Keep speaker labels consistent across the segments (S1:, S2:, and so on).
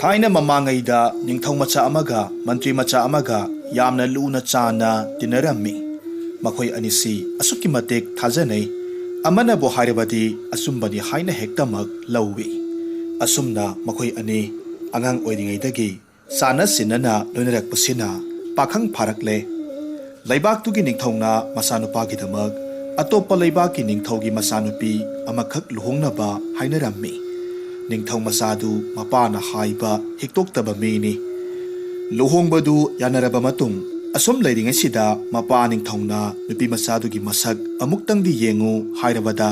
S1: थाइना ममांगैदा निंगथौ मचा अमगा मंत्री मचा अमगा यामना लूना चाना तिनरम्मी मखोय अनिसी असुक्की मतेक थाजनै अमना बो हाइरबदी असुम्बनी हाइना हेक्तमक लौवी असुमना मखोय अनी अंगांग ओइरिङैदगी साना सिनना लोइनरक्पसिना पाखंग फारकले लैबाक्तुगी निंगथौना मसानुपागिदमक अतोप्पा लैबाकी निंगथौगी मसानुपी अमखक लुहोंगनबा हाइनरम्मी निंगथौ मसादु मपाना हाइबा हिक्तोक्तबा मीनी लुहोंबदु यानरबा मतुंग असुम लैरिङैसिदा मपा निंगथौना नुपी मसादुगी मसक अमुक्तंगदी येंगु हाइरबदा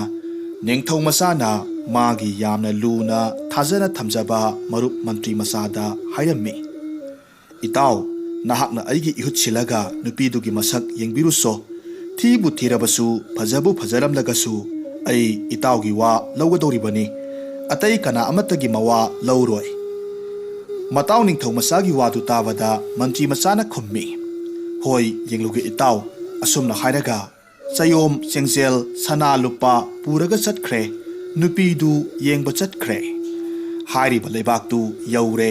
S1: निंगथौ मसाना मागी यामना लूना थाजना थमजबा मरुप मंत्री मसादा हाइरम्मी इताव नाहकना अइगी इहुत सिलगा नुपीदुगी मसक येंगबिरुसो थीबु थीरबसु फजबु फजरमलगसु अई इतावगी वा लौगदौरिबनी अतई कना अमतगी मवा लौरोय मताव निंगथौ मसागी वादु ताबदा मंत्री मसाना खुम्मी होय येंगलुगे इताव असुमना हाइरगा चयोम चेंगजेल सना लुपा पुरगा चटख्रे नुपीदु येंगबा चटख्रे हाइरिबा लेबाक्तु यौरे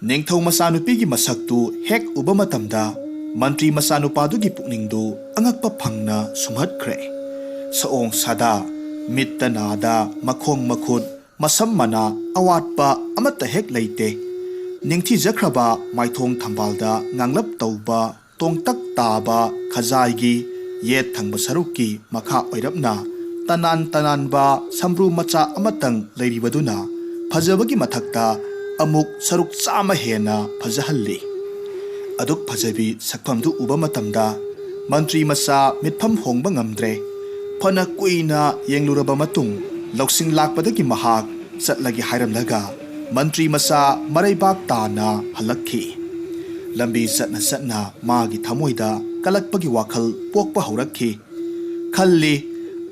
S1: निंगथौ मसानुपीगी मसक्तु हेक उबा मतमदा मंत्री मसानुपादुगी पुकनिंगदु अंगक्पा फंगना सुमहत्ख्रे सओंग सदा मित्ता नादा मखोंग मखुद मसम मना अवाटपा अमत्ता हेक लैते निंगथी जख्रबा माइथोंग थंबालदा nganglap तौबा तोंगतक ताबा खजाइगी येत थंगबा सरुकी मखा ओइरपना तनान तनानबा सम्ब्रु मचा अमतंग लैरिबदुना फजबगी मथक्ता अमुक सरुक चामा हेना फजहल्ली अदुक फजबी सकफमदु उबा मतमदा मंत्री मसा मितफम होंबा ngamdre फना कुइना येंगलुरबा मतुंग लौसिंग लाकपदगी महाक चटलगी हाइरमलगा मंत्री मसा मरैबाक ताना हलक्खी लंबी चटना चटना मागी थमोइदा कलक्पगी वाखल पोकपा हौरक्खी खल्ली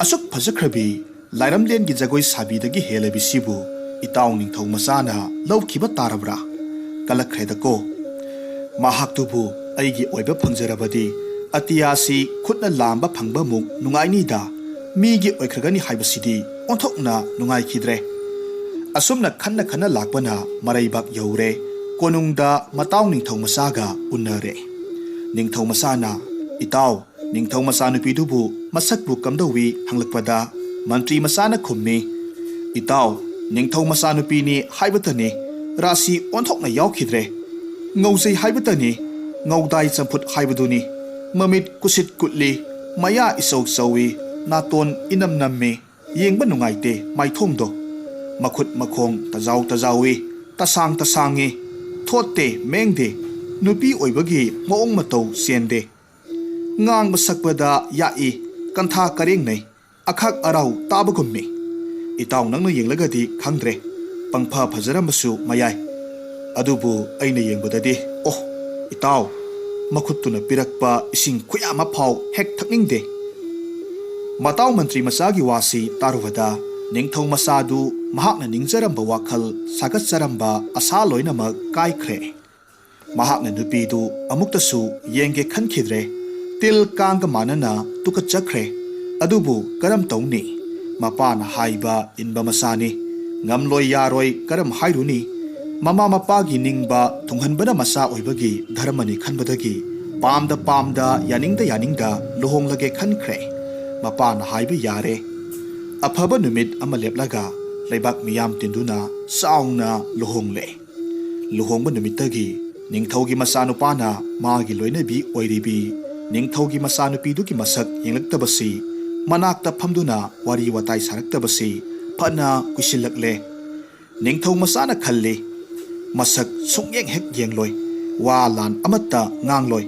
S1: असुक फजख्रबी लाइरमलेनगी जगोई साबीदगी हेलबिसिबु इताव निंगथौ मसाना लौखिबा तारबरा कलक्खरेदको महाक्तुबु अइगी ओइबा फंजरबदी अतियासी खुटना लांबा फंगबा मुक नुंगाइनीदा मीगी ओइख्रगनी हाइबसिदी ओंथोकना नुंगाइखिद्रे असुमना खन्ना खन्ना लाकपना मरैबाक यौरे कोनुंगदा मताव निंगथौ मसागा उन्नरे निंगथौ मसाना इताव निंगथौ मसानुपीदुबु मसकबु कमदौवी हंगलकपदा मंत्री मसाना खुम्मी इताव निंगथौ मसानुपीनी हाइबतनी राशि ओंथोकना यावखिद्रे ngौजै हाइबतनी ngौदाई चंफुट हाइबदुनी ममित कुसित कुटली मया इसौ सौवी नातोन enum नम्मे येंबा नुंगाइते माइथोंगदो मखुत मखोंग तजाव तजावी तसांग तसांगे थोते मेंगदे नुपी ओइबगी मोंग मतौ सेंदे ngang sakpada ya'i kantha kareng nei akhak arau tabagummi itaw nangna yenglagadi khangdre pangpha phajarambasu mayai adubu aina yengbadadi oh itaw makhutuna pirakpa ising khuyama phau hek thakningde mataw mantri masagi wasi tarwada ningthau masadu mahakna ningjaramba wakhal sagatjaramba asa loinamak kaikhre mahakna nupidu amuktasu yenge khankhidre til kanga manana tuka chakre adubu karam tawni mapana haiba inba masani ngamloi yaroi karam hairuni mama mapagi ningba thunghanbana masa oibagi dharmani khanbadagi pamda yaningda lohonglage khankhre mapana haiba yare afaba numit ama leplaga leibak miyam tinduna saungna lohongle lohongba numitagi ningthaugi masanupana magi loinabi oiribi निंगथौगी मसानुपीदुगी मसक येंगलक्तबसी मनाक्ता फमदुना वारी वताई सारक्तबसी फना कुशिलक्ले निंगथौ मसाना खल्ले मसक सुंगयेंग हेक येंगलोय वा लान अमत्ता ngangloi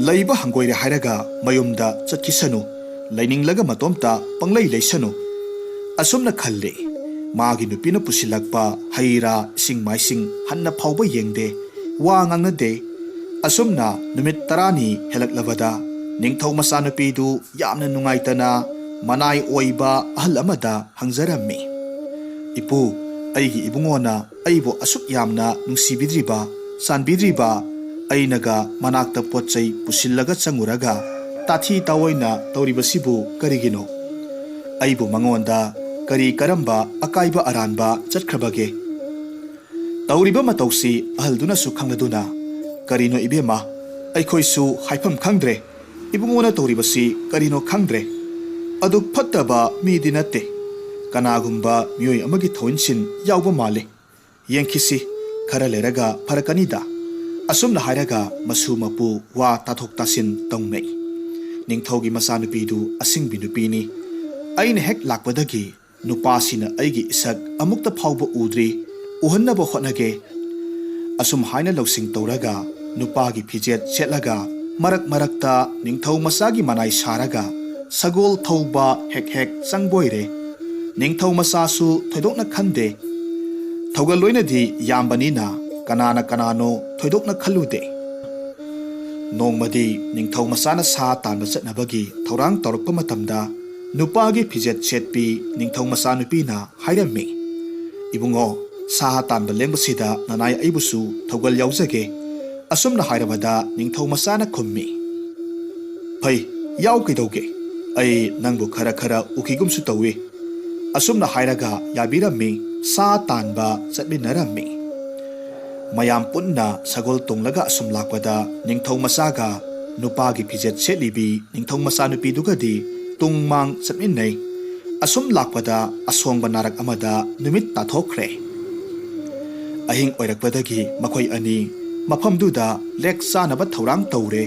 S1: लैबा हंगोइरे हाइरगा मयुमदा चटकिसनु लैनिंगलगा मतोमता पंगलै लैसनु असुमना खल्ले मागी नुपीना पुसिलक्पा हैरा सिंग माइसिंग हन्ना फावबा येंगदे वा ngangnade असुमना नुमित तरानी हेलक्लबदा Ningthou मसानुपीदु यामना नुंगाइतना मनाई ओइबा अहल अमदा हंगजरम्मी इपु अइगी इबुंगोना अइबो असुक यामना नुंसिबिद्रिबा सानबिद्रिबा अइनगा मनाक्ता पोचै पुसिल्लगा चंगुरगा ताथी तावोइना तौरिबसिबु करिगिनो अइबो मंगोंदा करी करम्बा अकाइबा अरानबा चटख्रबगे ꯇꯧꯔꯤꯕ ꯃꯇꯧꯁꯤ ꯑꯍꯜꯗꯨꯅꯁꯨ ꯈꯪꯂꯗꯨꯅ ꯀꯔꯤꯅꯣ ꯏꯕꯦꯝꯃ ꯑꯩꯈꯣꯏꯁꯨ ꯍꯥꯏꯐꯝ ꯈꯪꯗ꯭ꯔꯦ ꯏꯕꯨꯡꯉꯣꯅ ꯇꯧꯔꯤꯕꯁꯤ ꯀꯔꯤꯅꯣ ꯈꯪꯗ꯭ꯔꯦ ꯑꯗꯨ ꯐꯠꯇꯕ ꯃꯤꯗꯤ ꯅꯠꯇꯦ ꯀꯅꯥꯒꯨꯝꯕ ꯃꯤꯑꯣꯏ ꯑꯃꯒꯤ ꯊꯧꯏꯟꯁꯤꯟ ꯌꯥꯎꯕ ꯃꯥꯜꯂꯤ ꯌꯦꯡꯈꯤꯁꯤ ꯈꯔ ꯂꯩꯔꯒ ꯐꯔꯛꯀꯅꯤꯗ ꯑꯁꯨꯝꯅ ꯍꯥꯏꯔꯒ ꯃꯁꯨ ꯃꯄꯨ ꯋꯥ ꯇꯥꯊꯣꯛ ꯇꯥꯁꯤꯟ ꯇꯧꯅꯩ ꯅꯤꯡꯊꯧꯒꯤ ꯃꯆꯥꯅꯨꯄꯤꯗꯨ ꯑꯁꯤꯡꯕꯤ ꯅꯨꯄꯤꯅꯤ ꯑꯩꯅ ꯍꯦꯛ ꯂꯥꯛꯄꯗꯒꯤ ꯅꯨꯄꯥꯁꯤꯅ ꯑꯩꯒꯤ ꯏꯁꯛ ꯑꯃꯨꯛꯇ ꯐꯥꯎꯕ ꯎꯗ꯭ꯔꯤ ꯎꯍꯟꯅꯕ ꯍꯣꯠꯅꯒꯦ ꯑꯁꯨꯝ ꯍꯥꯏꯅ ꯂꯧꯁꯤꯡ ꯇꯧꯔꯒ ꯅꯨꯄꯥꯒꯤ ꯐꯤꯖꯦꯠ ꯁꯦꯠꯂꯒ ꯃꯔꯛ ꯃꯔꯛꯇ ꯅꯤꯡꯊꯧ ꯃꯆꯥꯒꯤ ꯃꯅꯥꯏ ꯁꯥꯔꯒ ꯁꯒꯣꯜ ꯊꯧꯕ ꯍꯦꯛ ꯍꯦꯛ ꯆꯪꯕꯣꯏꯔꯦ ꯅꯤꯡꯊꯧ ꯃꯆꯥꯁꯨ ꯊꯣꯏꯗꯣꯛꯅ ꯈꯟꯗꯦ ꯊꯧꯒꯜꯂꯣꯏꯅꯗꯤ ꯌꯥꯝꯕꯅꯤꯅ ꯀꯅꯥꯅ ꯀꯅꯥꯅꯣ ꯊꯣꯏꯗꯣꯛꯅ ꯈꯜꯂꯨꯗꯦ ꯅꯣꯡꯃꯗꯤ ꯅꯤꯡꯊꯧ ꯃꯆꯥꯅ ꯁꯥ ꯇꯥꯟꯕ ꯆꯠꯅꯕꯒꯤ ꯊꯧꯔꯥꯡ ꯇꯧꯔꯛꯄ ꯃꯇꯝꯗ ꯅꯨꯄꯥꯒꯤ ꯐꯤꯖꯦꯠ ꯁꯦꯠꯄꯤ ꯅꯤꯡꯊꯧ ꯃꯆꯥꯅꯨꯄꯤꯅ ꯍꯥꯏꯔꯝꯃꯤ ꯏꯕꯨꯡꯉꯣ ꯁꯥ ꯇꯥꯟꯕ ꯂꯦꯡꯕꯁꯤꯗ ꯅꯅꯥꯏ ꯑꯩꯕꯨꯁꯨ ꯊꯧꯒꯜ ꯌꯥꯎꯖꯒꯦ ꯑꯁꯨꯝꯅ ꯍꯥꯏꯔꯕꯗ ꯅꯤꯡꯊꯧ ꯃꯆꯥꯅ ꯈꯨꯝꯃꯤ ꯐꯩ ꯌꯥꯎ ꯀꯩꯗꯧꯒꯦ ꯑꯩ ꯅꯪꯕꯨ ꯈꯔ ꯈꯔ ꯎꯈꯤꯒꯨꯝꯁꯨ ꯇꯧꯏ ꯑꯁꯨꯝꯅ ꯍꯥꯏꯔꯒ ꯌꯥꯕꯤꯔꯝꯃꯤ ꯁꯥ ꯇꯥꯟꯕ ꯆꯠꯃꯤꯟꯅꯔꯝꯃꯤ ꯃꯌꯥꯝ ꯄꯨꯟꯅ ꯁꯒꯣꯜ ꯇꯣꯡꯂꯒ ꯑꯁꯨꯝ ꯂꯥꯛꯄꯗ ꯅꯤꯡꯊꯧ ꯃꯆꯥꯒ ꯅꯨꯄꯥꯒꯤ ꯐꯤꯖꯦꯠ ꯁꯦꯠꯂꯤꯕꯤ ꯅꯤꯡꯊꯧ ꯃꯆꯥꯅꯨꯄꯤꯗꯨꯒꯗꯤ ꯇꯨꯡ ꯃꯥꯡ ꯆꯠꯃꯤꯟꯅꯩ ꯑꯁꯨꯝ ꯂꯥꯛꯄꯗ ꯑꯁꯣꯡꯕ ꯅꯥꯔꯛ ꯑꯃꯗ ꯅꯨꯃꯤꯠ ꯇꯥꯊꯣꯛꯈ꯭ꯔꯦ ꯑꯍꯤꯡ ꯑꯣꯏꯔꯛꯄꯗꯒꯤ ꯃꯈꯣꯏ ꯑꯅꯤ ꯃꯐꯝꯗꯨꯗ ꯂꯦꯛ ꯆꯥꯅꯕ ꯊꯧꯔꯥꯡ ꯇꯧꯔꯦ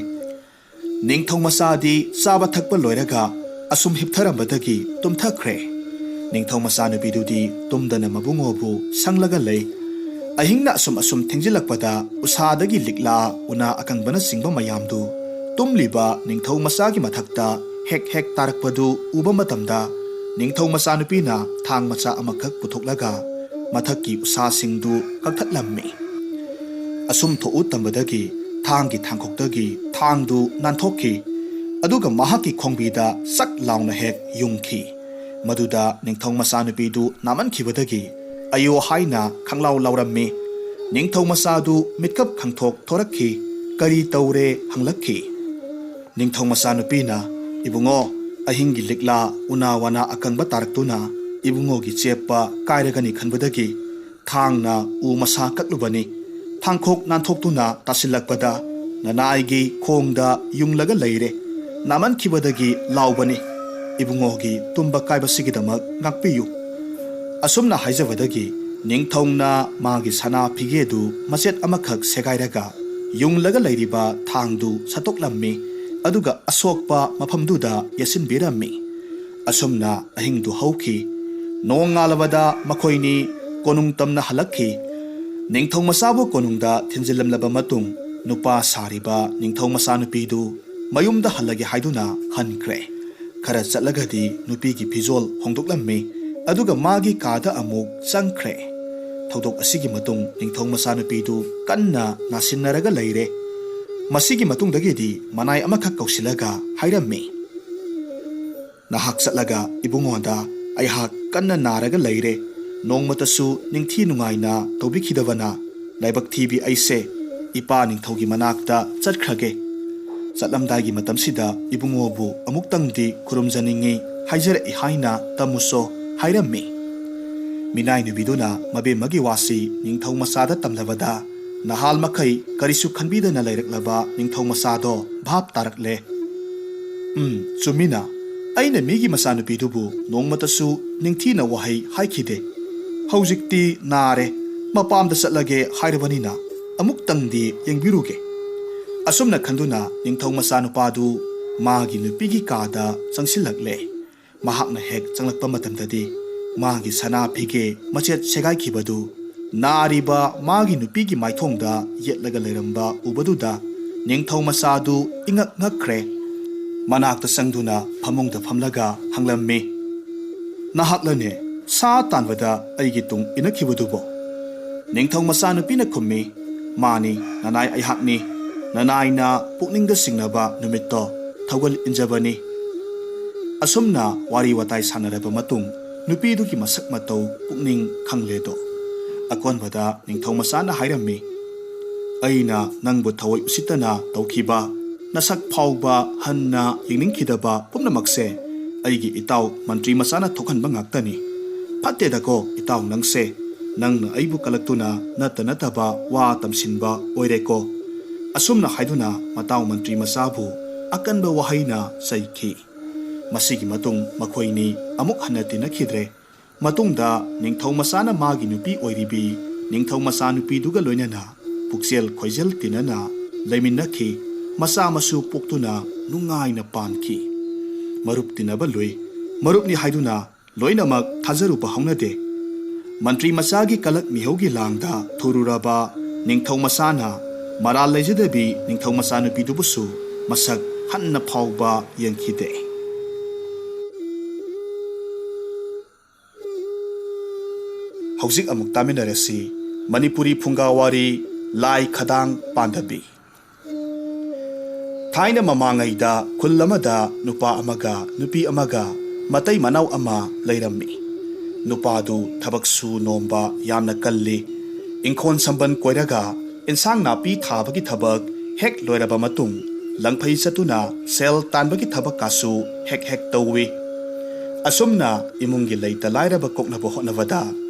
S1: ꯅꯤꯡꯊꯧ ꯃꯆꯥꯗꯤ ꯆꯥꯕ ꯊꯛꯄ ꯂꯣꯏꯔꯒ ꯑꯁꯨꯝ ꯍꯤꯞꯊꯔꯝꯕꯗꯒꯤ ꯇꯨꯝꯊꯈ꯭ꯔꯦ ꯅꯤꯡꯊꯧ ꯃꯆꯥꯅꯨꯄꯤꯗꯨꯗꯤ ꯇꯨꯝꯗꯅ ꯃꯕꯨꯡꯉꯣꯕꯨ ꯁꯪꯂꯒ ꯂꯩ ꯑꯍꯤꯡꯅ ꯑꯁꯨꯝ ꯊꯦꯡꯖꯤꯜꯂꯛꯄꯗ ꯎꯁꯥꯗꯒꯤ ꯂꯤꯛꯂꯥ ꯎꯅꯥ ꯑꯀꯪꯕꯅꯆꯤꯡꯕ ꯃꯌꯥꯝꯗꯨ ꯇꯨꯝꯂꯤꯕ ꯅꯤꯡꯊꯧ ꯃꯆꯥꯒꯤ ꯃꯊꯛꯇ ꯍꯦꯛ ꯍꯦꯛ ꯇꯥꯔꯛꯄꯗꯨ ꯎꯕ ꯃꯇꯝꯗ ꯅꯤꯡꯊꯧ ꯃꯆꯥꯅꯨꯄꯤꯅ ꯊꯥꯡ ꯃꯆꯥ ꯑꯃꯈꯛ ꯄꯨꯊꯣꯛꯂꯒ ꯃꯊꯛꯀꯤ ꯎꯁꯥꯁꯤꯡꯗꯨ ꯀꯛꯊꯠꯂꯝꯃꯤ ꯑꯁꯨꯝ ꯊꯣꯛꯎ ꯇꯝꯕꯗꯒꯤ ꯊꯥꯡꯒꯤ ꯊꯥꯡꯈꯣꯛꯇꯒꯤ ꯊꯥꯡꯗꯨ ꯅꯥꯟꯊꯣꯛꯈꯤ ꯑꯗꯨꯒ ꯃꯍꯥꯛꯀꯤ ꯈꯣꯡꯕꯤꯗ ꯆꯛ ꯂꯥꯎꯅ ꯍꯦꯛ ꯌꯨꯡꯈꯤ ꯃꯗꯨꯗ ꯅꯤꯡꯊꯧ ꯃꯆꯥꯅꯨꯄꯤꯗꯨ ꯅꯥꯃꯟꯈꯤꯕꯗꯒꯤ ꯑꯌꯣ ꯍꯥꯏꯅ ꯈꯪꯂꯥꯎ ꯂꯥꯎꯔꯝꯃꯤ ꯅꯤꯡꯊꯧ ꯃꯆꯥꯗꯨ ꯃꯤꯠꯀꯞ ꯈꯪꯊꯣꯛ ꯊꯣꯔꯛꯈꯤ ꯀꯔꯤ ꯇꯧꯔꯦ ꯍꯪꯂꯛꯈꯤ ꯅꯤꯡꯊꯧ ꯃꯆꯥꯅꯨꯄꯤꯅ ꯏꯕꯨꯡꯉꯣ ꯑꯍꯤꯡꯒꯤ ꯂꯤꯛꯂꯥ ꯎꯅꯥ ꯋꯥꯅꯥ ꯑꯀꯪꯕ ꯇꯥꯔꯛꯇꯨꯅ ꯏꯕꯨꯡꯉꯣꯒꯤ ꯆꯦꯞꯄ ꯀꯥꯏꯔꯒꯅꯤ ꯈꯟꯕꯗꯒꯤ ꯊꯥꯡꯅ ꯎ ꯃꯁꯥ ꯀꯛꯂꯨꯕꯅꯤ ꯊꯥꯡꯈꯣꯛ ꯅꯥꯟꯊꯣꯛꯇꯨꯅ ꯇꯥꯁꯤꯜꯂꯛꯄꯗ ꯅꯅꯥꯏꯒꯤ ꯈꯣꯡꯗ ꯌꯨꯡꯂꯒ ꯂꯩꯔꯦ ꯅꯥꯃꯟꯈꯤꯕꯗꯒꯤ ꯂꯥꯎꯕꯅꯤ ꯏꯕꯨꯡꯉꯣꯒꯤ ꯇꯨꯝꯕ ꯀꯥꯏꯕꯁꯤꯒꯤꯗꯃꯛ ꯉꯥꯛꯄꯤꯌꯨ ꯑꯁꯨꯝꯅ ꯍꯥꯏꯖꯕꯗꯒꯤ ꯅꯤꯡꯊꯧꯅ ꯃꯥꯒꯤ ꯁꯅꯥ ꯐꯤꯒꯦꯗꯨ ꯃꯆꯦꯠ ꯑꯃꯈꯛ ꯁꯦꯒꯥꯏꯔꯒ ꯌꯨꯡꯂꯒ ꯂꯩꯔꯤꯕ ꯊꯥꯡꯗꯨ ꯁꯠꯇꯣꯛꯂꯝꯃꯤ ꯑꯗꯨꯒ ꯑꯁꯣꯛꯄ ꯃꯐꯝꯗꯨꯗ ꯌꯦꯠꯁꯤꯟꯕꯤꯔꯝꯃꯤ ꯑꯁꯨꯝꯅ ꯑꯍꯤꯡꯗꯨ ꯍꯧꯈꯤ ꯅꯣꯡꯉꯥꯜꯂꯕꯗ ꯃꯈꯣꯏꯅꯤ ꯀꯣꯅꯨꯡ ꯇꯝꯅ ꯍꯜꯂꯛꯈꯤ ꯅꯤꯡꯊꯧ ꯃꯆꯥꯕꯨ ꯀꯣꯅꯨꯡꯗ ꯊꯤꯟꯖꯤꯜꯂꯝꯂꯕ ꯃꯇꯨꯡ ꯅꯨꯄꯥ ꯁꯥꯔꯤꯕ ꯅꯤꯡꯊꯧ ꯃꯆꯥꯅꯨꯄꯤꯗꯨ ꯃꯌꯨꯝꯗ ꯍꯜꯂꯒꯦ ꯍꯥꯏꯗꯨꯅ ꯍꯟꯈ꯭ꯔꯦ ꯈꯔ ꯆꯠꯂꯒꯗꯤ ꯅꯨꯄꯤꯒꯤ ꯐꯤꯖꯣꯜ ꯍꯣꯡꯗꯣꯛꯂꯝꯃꯤ ꯑꯗꯨꯒ ꯃꯥꯒꯤ ꯀꯥꯗ ꯑꯃꯨꯛ ꯆꯪꯈ꯭ꯔꯦ ꯊꯧꯗꯣꯛ ꯑꯁꯤꯒꯤ ꯃꯇꯨꯡ ꯅꯤꯡꯊꯧ ꯃꯆꯥꯅꯨꯄꯤꯗꯨ ꯀꯟꯅ ꯅꯥꯁꯤꯟꯅꯔꯒ ꯂꯩꯔꯦ ꯃꯁꯤꯒꯤ ꯃꯇꯨꯡꯗꯒꯤꯗꯤ ꯃꯅꯥꯏ ꯑꯃꯈꯛ ꯀꯧꯁꯤꯜꯂꯒ ꯍꯥꯏꯔꯝꯃꯤ ꯅꯍꯥꯛ ꯆꯠꯂꯒ ꯏꯕꯨꯡꯉꯣꯗ ꯑꯩꯍꯥꯛ ꯀꯟꯅ ꯅꯥꯔꯒ ꯂꯩꯔꯦ ꯅꯣꯡꯃꯇꯁꯨ ꯅꯤꯡꯊꯤ ꯅꯨꯡꯉꯥꯏꯅ ꯇꯧꯕꯤꯈꯤꯗꯕꯅ ꯂꯥꯏꯕꯛ ꯊꯤꯕꯤ ꯑꯩꯁꯦ ꯏꯄꯥ ꯅꯤꯡꯊꯧꯒꯤ ꯃꯅꯥꯛꯇ ꯆꯠꯈ꯭ꯔꯒꯦ ꯆꯠꯂꯝꯗꯥꯏꯒꯤ ꯃꯇꯝꯁꯤꯗ ꯏꯕꯨꯡꯉꯣꯕు ꯑꯃꯨꯛꯇꯪꯗꯤ ꯈꯨꯔꯨꯝꯖꯅꯤꯡꯉꯤ ꯍꯥꯏꯖꯔꯛꯏ ꯍꯥꯏꯅ ꯇꯝꯃꯨꯁꯣ ꯍꯥꯏꯔꯝꯃꯤ ꯃꯤꯅꯥꯏ ꯅꯨꯕꯤꯗꯨꯅ ꯃꯕꯦꯝꯃꯒꯤ ꯋꯥꯁꯤ ꯅꯤꯡꯊꯧ ꯃꯆꯥꯗ ꯇꯝꯂꯕꯗ ꯅꯍꯥꯜ ꯃꯈꯩ ꯀꯔꯤꯁꯨ ꯈꯟꯕꯤꯗꯅ ꯂꯩꯔꯛꯂꯕ ꯅꯤꯡꯊꯧ ꯃꯆꯥꯗꯣ ꯚꯥꯞ ꯇꯥꯔꯛꯂꯦ ꯆꯨꯝꯃꯤꯅ ꯑꯩꯅ ꯃꯤꯒꯤ ꯃꯆꯥꯅꯨꯄꯤꯗꯨꯕꯨ ꯅꯣꯡꯃꯇꯁꯨ ꯅꯤꯡꯊꯤꯅ ꯋꯥꯍꯩ ꯍꯥꯏꯈꯤꯗꯦ ꯍꯧꯖꯤꯛꯇꯤ ꯅꯥꯔꯦ ꯃꯄꯥꯝꯗ ꯆꯠꯂꯒꯦ ꯍꯥꯏꯔꯕꯅꯤꯅ ꯑꯃꯨꯛꯇꯪꯗꯤ ꯌꯦꯡꯕꯤꯔꯨꯒꯦ ꯑꯁꯨꯝꯅ ꯈꯟꯗꯨꯅ ꯅꯤꯡꯊꯧ ꯃꯆꯥꯅꯨꯄꯥꯗꯨ ꯃꯥꯒꯤ ꯅꯨꯄꯤꯒꯤ ꯀꯥꯗ ꯆꯪꯁꯤꯜꯂꯛꯂꯦ ꯃꯍꯥꯛꯅ ꯍꯦꯛ ꯆꯪꯂꯛꯄ ꯃꯇꯝꯗꯗꯤ ꯃꯥꯒꯤ ꯁꯅꯥ ꯐꯤꯒꯦ ꯃꯆꯦꯠ ꯁꯦꯒꯥꯏꯈꯤꯕꯗꯨ ꯅꯥꯔꯤꯕ ꯃꯥꯒꯤ ꯅꯨꯄꯤꯒꯤ ꯃꯥꯏꯊꯣꯡꯗ ꯌꯦꯠꯂꯒ ꯂꯩꯔꯝꯕ ꯎꯕꯗꯨꯗ ꯅꯤꯡꯊꯧ ꯃꯆꯥꯗꯨ ꯏꯉꯛ ꯉꯛꯈ꯭ꯔꯦ ꯃꯅꯥꯛꯇ ꯆꯪꯗꯨꯅ ꯐꯃꯨꯡꯗ ꯐꯝꯂꯒ ꯍꯪꯂꯝꯃꯤ ꯅꯍꯥꯛꯂꯅꯦ ꯁꯥ ꯇꯥꯟꯕꯗ ꯑꯩꯒꯤ ꯇꯨꯡ ꯏꯟꯅꯈꯤꯕꯗꯨꯕꯣ ꯅꯤꯡꯊꯧ ꯃꯆꯥꯅꯨꯄꯤꯅ ꯈꯨꯝꯃꯤ ꯃꯥꯅꯤ ꯅꯅꯥꯏ ꯑꯩꯍꯥꯛꯅꯤ ꯅꯅꯥꯏꯅ ꯄꯨꯛꯅꯤꯡꯗ ꯆꯤꯡꯅꯕ ꯅꯨꯃꯤꯠꯇꯣ ꯊꯧꯒꯜ ꯏꯟꯖꯕꯅꯤ ꯑꯁꯨꯝꯅ ꯋꯥꯔꯤ ꯋꯥꯇꯥꯏ ꯁꯥꯟꯅꯔꯕ ꯃꯇꯨꯡ ꯅꯨꯄꯤꯗꯨꯒꯤ ꯃꯁꯛ ꯃꯇꯧ ꯄꯨꯛꯅꯤꯡ ꯈꯪꯂꯦꯗꯣ ꯑꯀꯣꯟꯕꯗ ꯅꯤꯡꯊꯧ ꯃꯆꯥꯅ ꯍꯥꯏꯔꯝꯃꯤ ꯑꯩꯅ ꯅꯪꯕꯨ ꯊꯑꯣꯏ ꯎꯁꯤꯠꯇꯅ ꯇꯧꯈꯤꯕ ꯅꯁꯛ ꯐꯥꯎꯕ ꯍꯟꯅ ꯌꯦꯡꯅꯤꯡꯈꯤꯗꯕ ꯄꯨꯝꯅꯃꯛꯁꯦ ꯑꯩꯒꯤ ꯏꯇꯥꯎ ꯃꯟꯇ꯭ꯔꯤ ꯃꯆꯥꯅ ꯊꯣꯛꯍꯟꯕ ꯉꯥꯛꯇꯅꯤ ꯐꯠꯇꯦꯗꯀꯣ ꯏꯇꯥꯎ ꯅꯪꯁꯦ ꯅꯪꯅ ꯑꯩꯕꯨ ꯀꯂꯛꯇꯨꯅ ꯅꯠꯇꯕ ꯋꯥ ꯇꯝꯁꯤꯟꯕ ꯑꯣꯏꯔꯦꯀꯣ ꯑꯁꯨꯝꯅ ꯍꯥꯏꯗꯨꯅ ꯃꯇꯥꯎ ꯃꯟꯇ꯭ꯔꯤ ꯃꯆꯥꯕꯨ ꯑꯀꯟꯕ ꯋꯥꯍꯩꯅ ꯆꯩꯈꯤ ꯃꯁꯤꯒꯤ ꯃꯇꯨꯡ ꯃꯈꯣꯏꯅꯤ ꯑꯃꯨꯛ ꯍꯟꯅ ꯇꯤꯟꯅꯈꯤꯗ꯭ꯔꯦ ꯃꯇꯨꯡꯗ ꯅꯤꯡꯊꯧ ꯃꯆꯥꯅ ꯃꯥꯒꯤ ꯅꯨꯄꯤ ꯑꯣꯏꯔꯤꯕꯤ ꯅꯤꯡꯊꯧ ꯃꯆꯥ ꯅꯨꯄꯤꯗꯨꯒ ꯂꯣꯏꯅꯅ ꯄꯨꯛꯆꯦꯜ ꯈꯣꯏꯖꯦꯜ ꯇꯤꯟꯅꯅ ꯂꯩꯃꯤꯟꯅꯈꯤ ꯃꯆꯥ ꯃꯁꯨ ꯄꯣꯛꯇꯨꯅ ꯅꯨꯡꯉꯥꯏꯅ ꯄꯥꯟꯈꯤ ꯃꯔꯨꯞ ꯇꯤꯟꯅꯕ ꯂꯣꯏ ꯃꯔꯨꯞꯅꯤ ꯍꯥꯏꯗꯨꯅ ꯂꯣꯏꯅꯃꯛ ꯊꯥꯖꯔꯨꯕ ꯍꯧꯅꯗꯦ ꯃꯟꯇ꯭ꯔꯤ ꯃꯆꯥꯒꯤ ꯀꯂꯛ ꯃꯤꯍꯧꯒꯤ ꯂꯥꯡꯗ ꯊꯨꯔꯨꯔꯕ ꯅꯤꯡꯊꯧ ꯃꯆꯥꯅ ꯃꯔꯥꯜ ꯂꯩꯖꯗꯕꯤ ꯅꯤꯡꯊꯧ ꯃꯆꯥ ꯅꯨꯄꯤꯗꯨꯕꯨꯁꯨ ꯃꯁꯛ ꯍꯟꯅ ꯐꯥꯎꯕ ꯌꯦꯡꯈꯤꯗꯦ ꯍꯧꯖꯤꯛ ꯑꯃꯨꯛ ꯇꯥꯃꯤꯟꯅꯔꯁꯤ ꯃꯅꯤꯄꯨꯔꯤ ꯐꯨꯡꯒꯥꯋꯥꯔꯤ ꯂꯥꯏ ꯈꯗꯥꯡ ꯄꯥꯟꯗꯕꯤ ꯊꯥꯏꯅ ꯃꯃꯥꯡꯉꯩꯗ ꯈꯨꯜ ꯑꯃꯗ ꯅꯨꯄꯥ ꯑꯃꯒ ꯅꯨꯄꯤ ꯑꯃꯒ ꯃꯇꯩ ꯃꯅꯥꯎ ꯑꯃ ꯂꯩꯔꯝꯃꯤ ꯅꯨꯄꯥꯗꯨ ꯊꯕꯛ ꯁꯨ ꯅꯣꯝꯕ ꯌꯥꯝꯅ ꯀꯜꯂꯤ ꯏꯪꯈꯣꯜ ꯁꯝꯕꯟ ꯀꯣꯏꯔꯒ ꯏꯟꯁꯥꯡ ꯅꯥꯄꯤ ꯊꯥꯕꯒꯤ ꯊꯕꯛ ꯍꯦꯛ ꯂꯣꯏꯔꯕ ꯃꯇꯨꯡ ꯂꯪꯐꯩ ꯆꯠꯇꯨꯅ ꯁꯦꯜ ꯇꯥꯟꯕꯒꯤ ꯊꯕꯛꯀꯁꯨ ꯍꯦꯛ ꯇꯧꯏ ꯑꯁꯨꯝꯅ ꯏꯃꯨꯡꯒꯤ ꯂꯩꯇ ꯂꯥꯏꯔꯕ ꯀꯣꯛꯅꯕ ꯍꯣꯠꯅꯕꯗ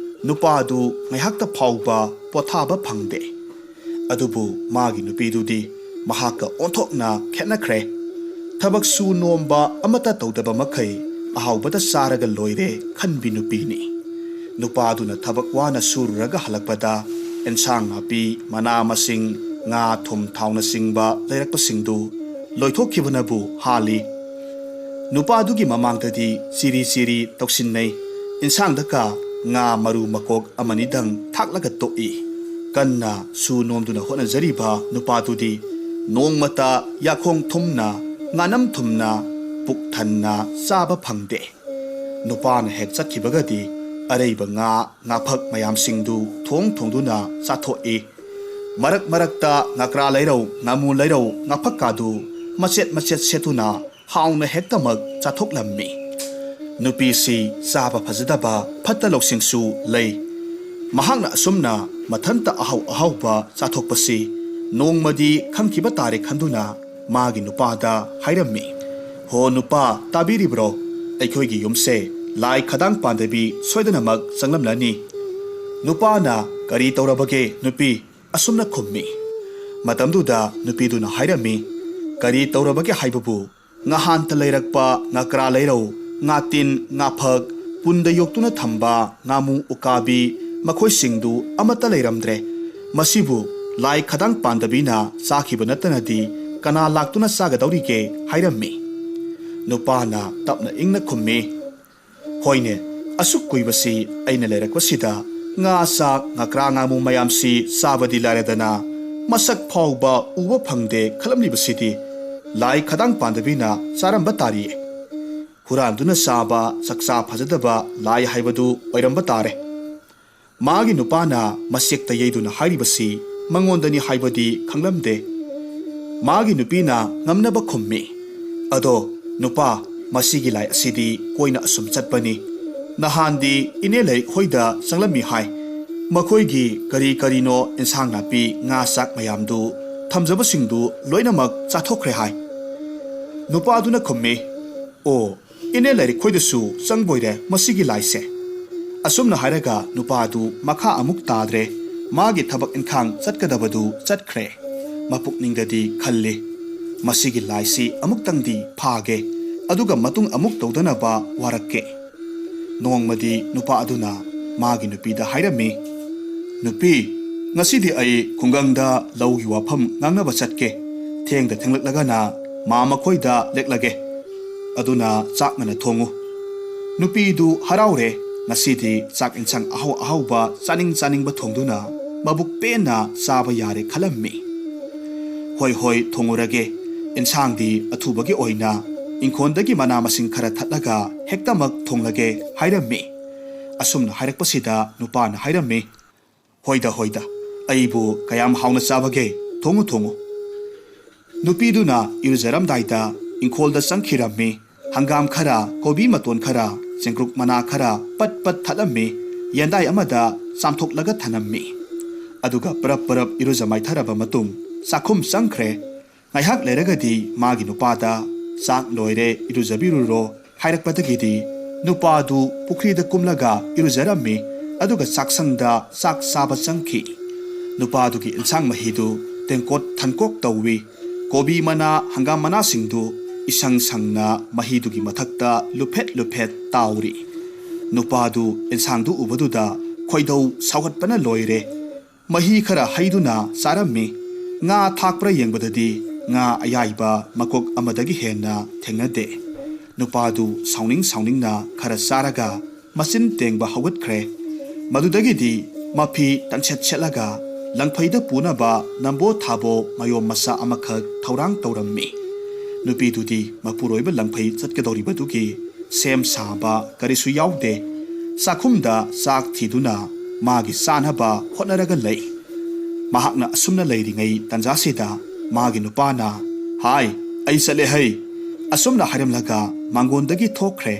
S1: ꯅꯨꯄꯥꯗꯨ ꯉꯥꯏꯍꯥꯛꯇ ꯐꯥꯎꯕ ꯄꯣꯊꯥꯕ ꯐꯪꯗꯦ ꯑꯗꯨꯕꯨ ꯃꯥꯒꯤ ꯅꯨꯄꯤꯗꯨꯗꯤ ꯃꯍꯥꯛꯀ ꯑꯣꯟꯊꯣꯛꯅ ꯈꯦꯠꯅꯈ꯭ꯔꯦ ꯊꯕꯛ ꯁꯨ ꯅꯣꯝꯕ ꯑꯃꯠꯇ ꯇꯧꯗꯕ ꯃꯈꯩ ꯑꯍꯥꯎꯕꯗ ꯆꯥꯔꯒ ꯂꯣꯏꯔꯦ ꯈꯟꯕꯤ ꯅꯨꯄꯤꯅꯤ ꯅꯨꯄꯥꯗꯨꯅ ꯊꯕꯛ ꯋꯥꯅ ꯁꯨꯔꯨꯔꯒ ꯍꯜꯂꯛꯄꯗ ꯑꯦꯟꯁꯥꯡ ꯅꯥꯄꯤ ꯃꯅꯥ ꯃꯁꯤꯡ ꯉꯥ ꯊꯨꯝ ꯊꯥꯎꯅꯆꯤꯡꯕ ꯂꯩꯔꯛꯄꯁꯤꯡꯗꯨ ꯂꯣꯏꯊꯣꯛꯈꯤꯕꯅꯕꯨ ꯍꯥꯜꯂꯤ ꯅꯨꯄꯥꯗꯨꯒꯤ ꯃꯃꯥꯡꯗꯗꯤ ꯆꯤꯔꯤ ꯆꯤꯔꯤ ꯇꯧꯁꯤꯟꯅꯩ ꯏꯟꯁꯥꯡꯗꯀ ꯉꯥ ꯃꯔꯨ ꯃꯀꯣꯛ ꯑꯃꯅꯤꯗꯪ ꯊꯥꯛꯂꯒ ꯇꯣꯛꯏ ꯀꯟꯅ ꯁꯨ ꯅꯣꯝꯗꯨꯅ ꯍꯣꯠꯅꯖꯔꯤꯕ ꯅꯨꯄꯥꯗꯨꯗꯤ ꯅꯣꯡꯃꯇ ꯌꯥꯈꯣꯡ ꯊꯨꯝꯅ ꯉꯥꯅꯝ ꯊꯨꯝꯅ ꯄꯨꯛ ꯊꯟꯅ ꯆꯥꯕ ꯐꯪꯗꯦ ꯅꯨꯄꯥꯅ ꯍꯦꯛ ꯆꯠꯈꯤꯕꯒꯗꯤ ꯑꯔꯩꯕ ꯉꯥꯐꯛ ꯃꯌꯥꯝꯁꯤꯡꯗꯨ ꯊꯣꯡꯗꯨꯅ ꯆꯥꯊꯣꯛꯏ ꯃꯔꯛ ꯃꯔꯛꯇ ꯉꯀ꯭ꯔꯥ ꯂꯩꯔꯧ ꯉꯥꯃꯨ ꯂꯩꯔꯧ ꯉꯥꯐꯛꯀꯥꯗꯨ ꯃꯆꯦꯠ ꯃꯆꯦꯠ ꯁꯦꯠꯇꯨꯅ ꯍꯥꯎꯅ ꯍꯦꯛꯇꯃꯛ ꯆꯥꯊꯣꯛꯂꯝꯃꯤ ꯅꯨꯄꯤꯁꯤ ꯆꯥꯕ ꯐꯖꯗꯕ ꯐꯠꯇ ꯂꯧꯁꯤꯡꯁꯨ ꯂꯩ ꯃꯍꯥꯛꯅ ꯑꯁꯨꯝꯅ ꯃꯊꯟꯇ ꯑꯍꯥꯎꯕ ꯆꯥꯊꯣꯛꯄꯁꯤ ꯅꯣꯡꯃꯗꯤ ꯈꯪꯈꯤꯕ ꯇꯥꯔꯦ ꯈꯟꯗꯨꯅ ꯃꯥꯒꯤ ꯅꯨꯄꯥꯗ ꯍꯥꯏꯔꯝꯃꯤ ꯍꯣ ꯅꯨꯄꯥ ꯇꯥꯕꯤꯔꯤꯕ꯭ꯔꯣ ꯑꯩꯈꯣꯏꯒꯤ ꯌꯨꯝꯁꯦ ꯂꯥꯏ ꯈꯗꯥꯡ ꯄꯥꯟꯗꯕꯤ ꯁꯣꯏꯗꯅꯃꯛ ꯆꯪꯂꯝꯂꯅꯤ ꯅꯨꯄꯥꯅ ꯀꯔꯤ ꯇꯧꯔꯕꯒꯦ ꯅꯨꯄꯤ ꯑꯁꯨꯝꯅ ꯈꯨꯝꯃꯤ ꯃꯇꯝꯗꯨꯗ ꯅꯨꯄꯤꯗꯨꯅ ꯍꯥꯏꯔꯝꯃꯤ ꯀꯔꯤ ꯇꯧꯔꯕꯒꯦ ꯍꯥꯏꯕꯕꯨ ꯉꯍꯥꯟꯇ ꯂꯩꯔꯛꯄ ꯉꯀ꯭ꯔꯥ ꯂꯩꯔꯧ ꯉꯥꯇꯤꯟ ꯉꯥꯐꯛ ꯄꯨꯟꯗ ꯌꯣꯛꯇꯨꯅ ꯊꯝꯕ ꯉꯥꯃꯨ ꯎꯀꯥꯕꯤ ꯃꯈꯣꯏꯁꯤꯡꯗꯨ ꯑꯃꯠꯇ ꯂꯩꯔꯝꯗ꯭ꯔꯦ ꯃꯁꯤꯕꯨ ꯂꯥꯏ ꯈꯗꯥꯡ ꯄꯥꯟꯗꯕꯤꯅ ꯆꯥꯈꯤꯕ ꯅꯠꯇꯅꯗꯤ ꯀꯅꯥ ꯂꯥꯛꯇꯨꯅ ꯆꯥꯒꯗꯧꯔꯤꯒꯦ ꯍꯥꯏꯔꯝꯃꯤ ꯅꯨꯄꯥꯅ ꯇꯞꯅ ꯏꯪꯅ ꯈꯨꯝꯃꯤ ꯍꯣꯏꯅꯦ ꯑꯁꯨꯛ ꯀꯨꯏꯕꯁꯤ ꯑꯩꯅ ꯂꯩꯔꯛꯄꯁꯤꯗ ꯉꯥ ꯆꯥꯛ ꯉꯀ꯭ꯔꯥ ꯉꯥꯃꯨ ꯃꯌꯥꯝꯁꯤ ꯆꯥꯕꯗꯤ ꯂꯥꯏꯔꯗꯅ ꯃꯁꯛ ꯐꯥꯎꯕ ꯎꯕ ꯐꯪꯗꯦ ꯈꯜꯂꯝꯂꯤꯕꯁꯤꯗꯤ ꯂꯥꯏ ꯈꯗꯥꯡ ꯄꯥꯟꯗꯕꯤꯅ ꯆꯥꯔꯝꯕ ꯇꯥꯔꯤꯌꯦ ꯍꯨꯔꯥꯟꯗꯨꯅ ꯆꯥꯕ ꯆꯛꯆꯥ ꯐꯖꯗꯕ ꯂꯥꯏ ꯍꯥꯏꯕꯗꯨ ꯑꯣꯏꯔꯝꯕ ꯇꯥꯔꯦ ꯃꯥꯒꯤ ꯅꯨꯄꯥꯅ ꯃꯁꯦꯛꯇ ꯌꯩꯗꯨꯅ ꯍꯥꯏꯔꯤꯕꯁꯤ ꯃꯉꯣꯟꯗꯅꯤ ꯍꯥꯏꯕꯗꯤ ꯈꯪꯂꯝꯗꯦ ꯃꯥꯒꯤ ꯅꯨꯄꯤꯅ ꯉꯝꯅꯕ ꯈꯨꯝꯃꯤ ꯑꯗꯣ ꯅꯨꯄꯥ ꯃꯁꯤꯒꯤ ꯂꯥꯏ ꯑꯁꯤꯗꯤ ꯀꯣꯏꯅ ꯑꯁꯨꯝ ꯆꯠꯄꯅꯤ ꯅꯍꯥꯟꯗꯤ ꯏꯅꯦ ꯂꯥꯏꯔꯤꯛ ꯍꯣꯏꯗ ꯆꯪꯂꯝꯃꯤ ꯍꯥꯏ ꯃꯈꯣꯏꯒꯤ ꯀꯔꯤ ꯀꯔꯤꯅꯣ ꯏꯟꯁꯥꯡ ꯅꯥꯄꯤ ꯉꯥ ꯆꯥꯛ ꯃꯌꯥꯝꯗꯨ ꯊꯝꯖꯕꯁꯤꯡꯗꯨ ꯂꯣꯏꯅꯃꯛ ꯆꯥꯊꯣꯛꯈ꯭ꯔꯦ ꯍꯥꯏ ꯅꯨꯄꯥꯗꯨꯅ ꯈꯨꯝꯃꯤ ꯑꯣ ꯏꯅꯦ ꯂꯥꯏꯔꯤꯛ ꯈꯣꯏꯗꯁꯨ ꯆꯪꯕꯣꯏꯔꯦ ꯃꯁꯤꯒꯤ ꯂꯥꯏꯁꯦ ꯑꯁꯨꯝꯅ ꯍꯥꯏꯔꯒ ꯅꯨꯄꯥꯗꯨ ꯃꯈꯥ ꯑꯃꯨꯛ ꯇꯥꯗ꯭ꯔꯦ ꯃꯥꯒꯤ ꯊꯕꯛ ꯏꯟꯈꯥꯡ ꯆꯠꯀꯗꯕꯗꯨ ꯆꯠꯈ꯭ꯔꯦ ꯃꯄꯨꯛꯅꯤꯡꯗꯗꯤ ꯈꯜꯂꯤ ꯃꯁꯤꯒꯤ ꯂꯥꯏꯁꯤ ꯑꯃꯨꯛꯇꯪꯗꯤ ꯐꯥꯒꯦ ꯑꯗꯨꯒ ꯃꯇꯨꯡ ꯑꯃꯨꯛ ꯇꯧꯗꯅꯕ ꯋꯥꯔꯛꯀꯦ ꯅꯣꯡꯃꯗꯤ ꯅꯨꯄꯥ ꯑꯗꯨꯅ ꯃꯥꯒꯤ ꯅꯨꯄꯤꯗ ꯍꯥꯏꯔꯝꯃꯤ ꯅꯨꯄꯤ ꯉꯁꯤꯗꯤ ꯑꯩ ꯈꯨꯡꯒꯪꯗ ꯂꯧꯒꯤ ꯋꯥꯐꯝ ꯉꯥꯡꯅꯕ ꯆꯠꯀꯦ ꯊꯦꯡꯂꯛꯂꯒꯅ ꯃꯥ ꯃꯈꯣꯏꯗ ꯂꯦꯛꯂꯒꯦ ꯑꯗꯨꯅ ꯆꯥꯛ ꯉꯟꯅ ꯊꯣꯡꯉꯨ ꯅꯨꯄꯤꯗꯨ ꯍꯔꯥꯎꯔꯦ ꯉꯁꯤꯗꯤ ꯆꯥꯛ ꯏꯟꯁꯥꯡ ꯑꯍꯥꯎꯕ ꯆꯥꯅꯤꯡꯕ ꯊꯣꯡꯗꯨꯅ ꯃꯕꯨꯛ ꯄꯦꯟꯅ ꯆꯥꯕ ꯌꯥꯔꯦ ꯈꯜꯂꯝꯃꯤ ꯍꯣꯏ ꯊꯣꯡꯉꯨꯔꯒꯦ ꯏꯟꯁꯥꯡꯗꯤ ꯑꯊꯨꯕꯒꯤ ꯑꯣꯏꯅ ꯏꯪꯈꯣꯜꯗꯒꯤ ꯃꯅꯥ ꯃꯁꯤꯡ ꯈꯔ ꯊꯠꯂꯒ ꯍꯦꯛꯇꯃꯛ ꯊꯣꯡꯂꯒꯦ ꯍꯥꯏꯔꯝꯃꯤ ꯑꯁꯨꯝꯅ ꯍꯥꯏꯔꯛꯄꯁꯤꯗ ꯅꯨꯄꯥꯅ ꯍꯥꯏꯔꯝꯃꯤ ꯍꯣꯏꯗ ꯑꯩꯕꯨ ꯀꯌꯥꯝ ꯍꯥꯎꯅ ꯆꯥꯕꯒꯦ ꯊꯣꯡꯉꯨ ꯅꯨꯄꯤꯗꯨꯅ ꯏꯔꯨꯖꯔꯝꯗꯥꯏꯗ ꯏꯪꯈꯣꯜꯗ ꯆꯪꯈꯤꯔꯝꯃꯤ ꯍꯪꯒꯥꯝ ꯈꯔ ꯀꯣꯕꯤ ꯃꯇꯣꯟ ꯈꯔ ꯆꯦꯡꯀ꯭ꯔꯨꯛ ꯃꯅꯥ ꯈꯔ ꯄꯠ ꯊꯠꯂꯝꯃꯤ ꯌꯦꯟꯗꯥꯏ ꯑꯃꯗ ꯆꯥꯝꯊꯣꯛꯂꯒ ꯊꯅꯝꯃꯤ ꯑꯗꯨꯒ ꯄꯔꯞ ꯏꯔꯨꯖ ꯃꯥꯏꯊꯔꯕ ꯃꯇꯨꯡ ꯆꯥꯛꯈꯨꯝ ꯆꯪꯈ꯭ꯔꯦ ꯉꯥꯏꯍꯥꯛ ꯂꯩꯔꯒꯗꯤ ꯃꯥꯒꯤ ꯅꯨꯄꯥꯗ ꯆꯥꯛ ꯂꯣꯏꯔꯦ ꯏꯔꯨꯖꯕꯤꯔꯨꯔꯣ ꯍꯥꯏꯔꯛꯄꯗꯒꯤꯗꯤ ꯅꯨꯄꯥꯗꯨ ꯄꯨꯈ꯭ꯔꯤꯗ ꯀꯨꯝꯂꯒ ꯏꯔꯨꯖꯔꯝꯃꯤ ꯑꯗꯨꯒ ꯆꯥꯛꯁꯪꯗ ꯆꯥꯛ ꯆꯥꯕ ꯆꯪꯈꯤ꯫ ꯅꯨꯄꯥꯗꯨꯒꯤ ꯏꯟꯁꯥꯡ ꯃꯍꯤꯗꯨ ꯇꯦꯡꯀꯣꯠ ꯊꯟꯀꯣꯛ ꯇꯧꯏ꯫ ꯀꯣꯕꯤ ꯃꯅꯥ ꯍꯪꯒꯥꯝ ꯃꯅꯥꯁꯤꯡꯗꯨ ꯏꯁꯪ ꯁꯪꯅ ꯃꯍꯤꯗꯨꯒꯤ ꯃꯊꯛꯇ ꯂꯨꯐꯦꯠ ꯂꯨꯐꯦꯠ ꯇꯥꯎꯔꯤ꯫ ꯅꯨꯄꯥꯗꯨ ꯏꯟꯁꯥꯡꯗꯨ ꯎꯕꯗꯨꯗ ꯈꯣꯏꯗꯧ ꯁꯥꯎꯒꯠꯄꯅ ꯂꯣꯏꯔꯦ꯫ ꯃꯍꯤ ꯈꯔ ꯍꯩꯗꯨꯅ ꯆꯥꯔꯝꯃꯤ꯫ ꯉꯥ ꯊꯥꯛꯄ꯭ꯔꯥ ꯌꯦꯡꯕꯗꯗꯤ ꯉꯥ ꯑꯌꯥꯏꯕ ꯃꯀꯣꯛ ꯑꯃꯗꯒꯤ ꯍꯦꯟꯅ ꯊꯦꯡꯅꯗꯦ꯫ ꯅꯨꯄꯥꯗꯨ ꯁꯥꯎꯅꯤꯡꯅ ꯈꯔ ꯆꯥꯔꯒ ꯃꯆꯤꯟ ꯇꯦꯡꯕ ꯍꯧꯒꯠꯈ꯭ꯔꯦ꯫ ꯃꯗꯨꯗꯒꯤꯗꯤ ꯃꯐꯤ ꯇꯪꯁꯦꯠ ꯁꯦꯠꯂꯒ ꯂꯪꯐꯩꯗ ꯄꯨꯅꯕ ꯅꯝꯕꯣ ꯊꯥꯕꯣ ꯃꯌꯣꯝ ꯃꯆꯥ ꯑꯃꯈꯛ ꯊꯧꯔꯥꯡ ꯇꯧꯔꯝꯃꯤ꯫ ꯅꯨꯄꯤꯗꯨꯗꯤ ꯃꯄꯨꯔꯣꯏꯕ ꯂꯪꯐꯩ ꯆꯠꯀꯗꯧꯔꯤꯕꯗꯨꯒꯤ ꯁꯦꯝ ꯁꯥꯕ ꯀꯔꯤꯁꯨ ꯌꯥꯎꯗꯦ꯫ ꯆꯥꯛꯈꯨꯝꯗ ꯆꯥꯛ ꯊꯤꯗꯨꯅ ꯃꯥꯒꯤ ꯆꯥꯅꯕ ꯍꯣꯠꯅꯔꯒ ꯂꯩ꯫ ꯃꯍꯥꯛꯅ ꯑꯁꯨꯝꯅ ꯂꯩꯔꯤꯉꯩ ꯇꯟꯖꯥꯁꯤꯗ ꯃꯥꯒꯤ ꯅꯨꯄꯥꯅ "ꯍꯥꯏ, ꯑꯩ ꯆꯠꯂꯦ ꯍꯩ" ꯑꯁꯨꯝꯅ ꯍꯥꯏꯔꯝꯂꯒ ꯃꯥꯡꯒꯣꯟꯗꯒꯤ ꯊꯣꯛꯈ꯭ꯔꯦ꯫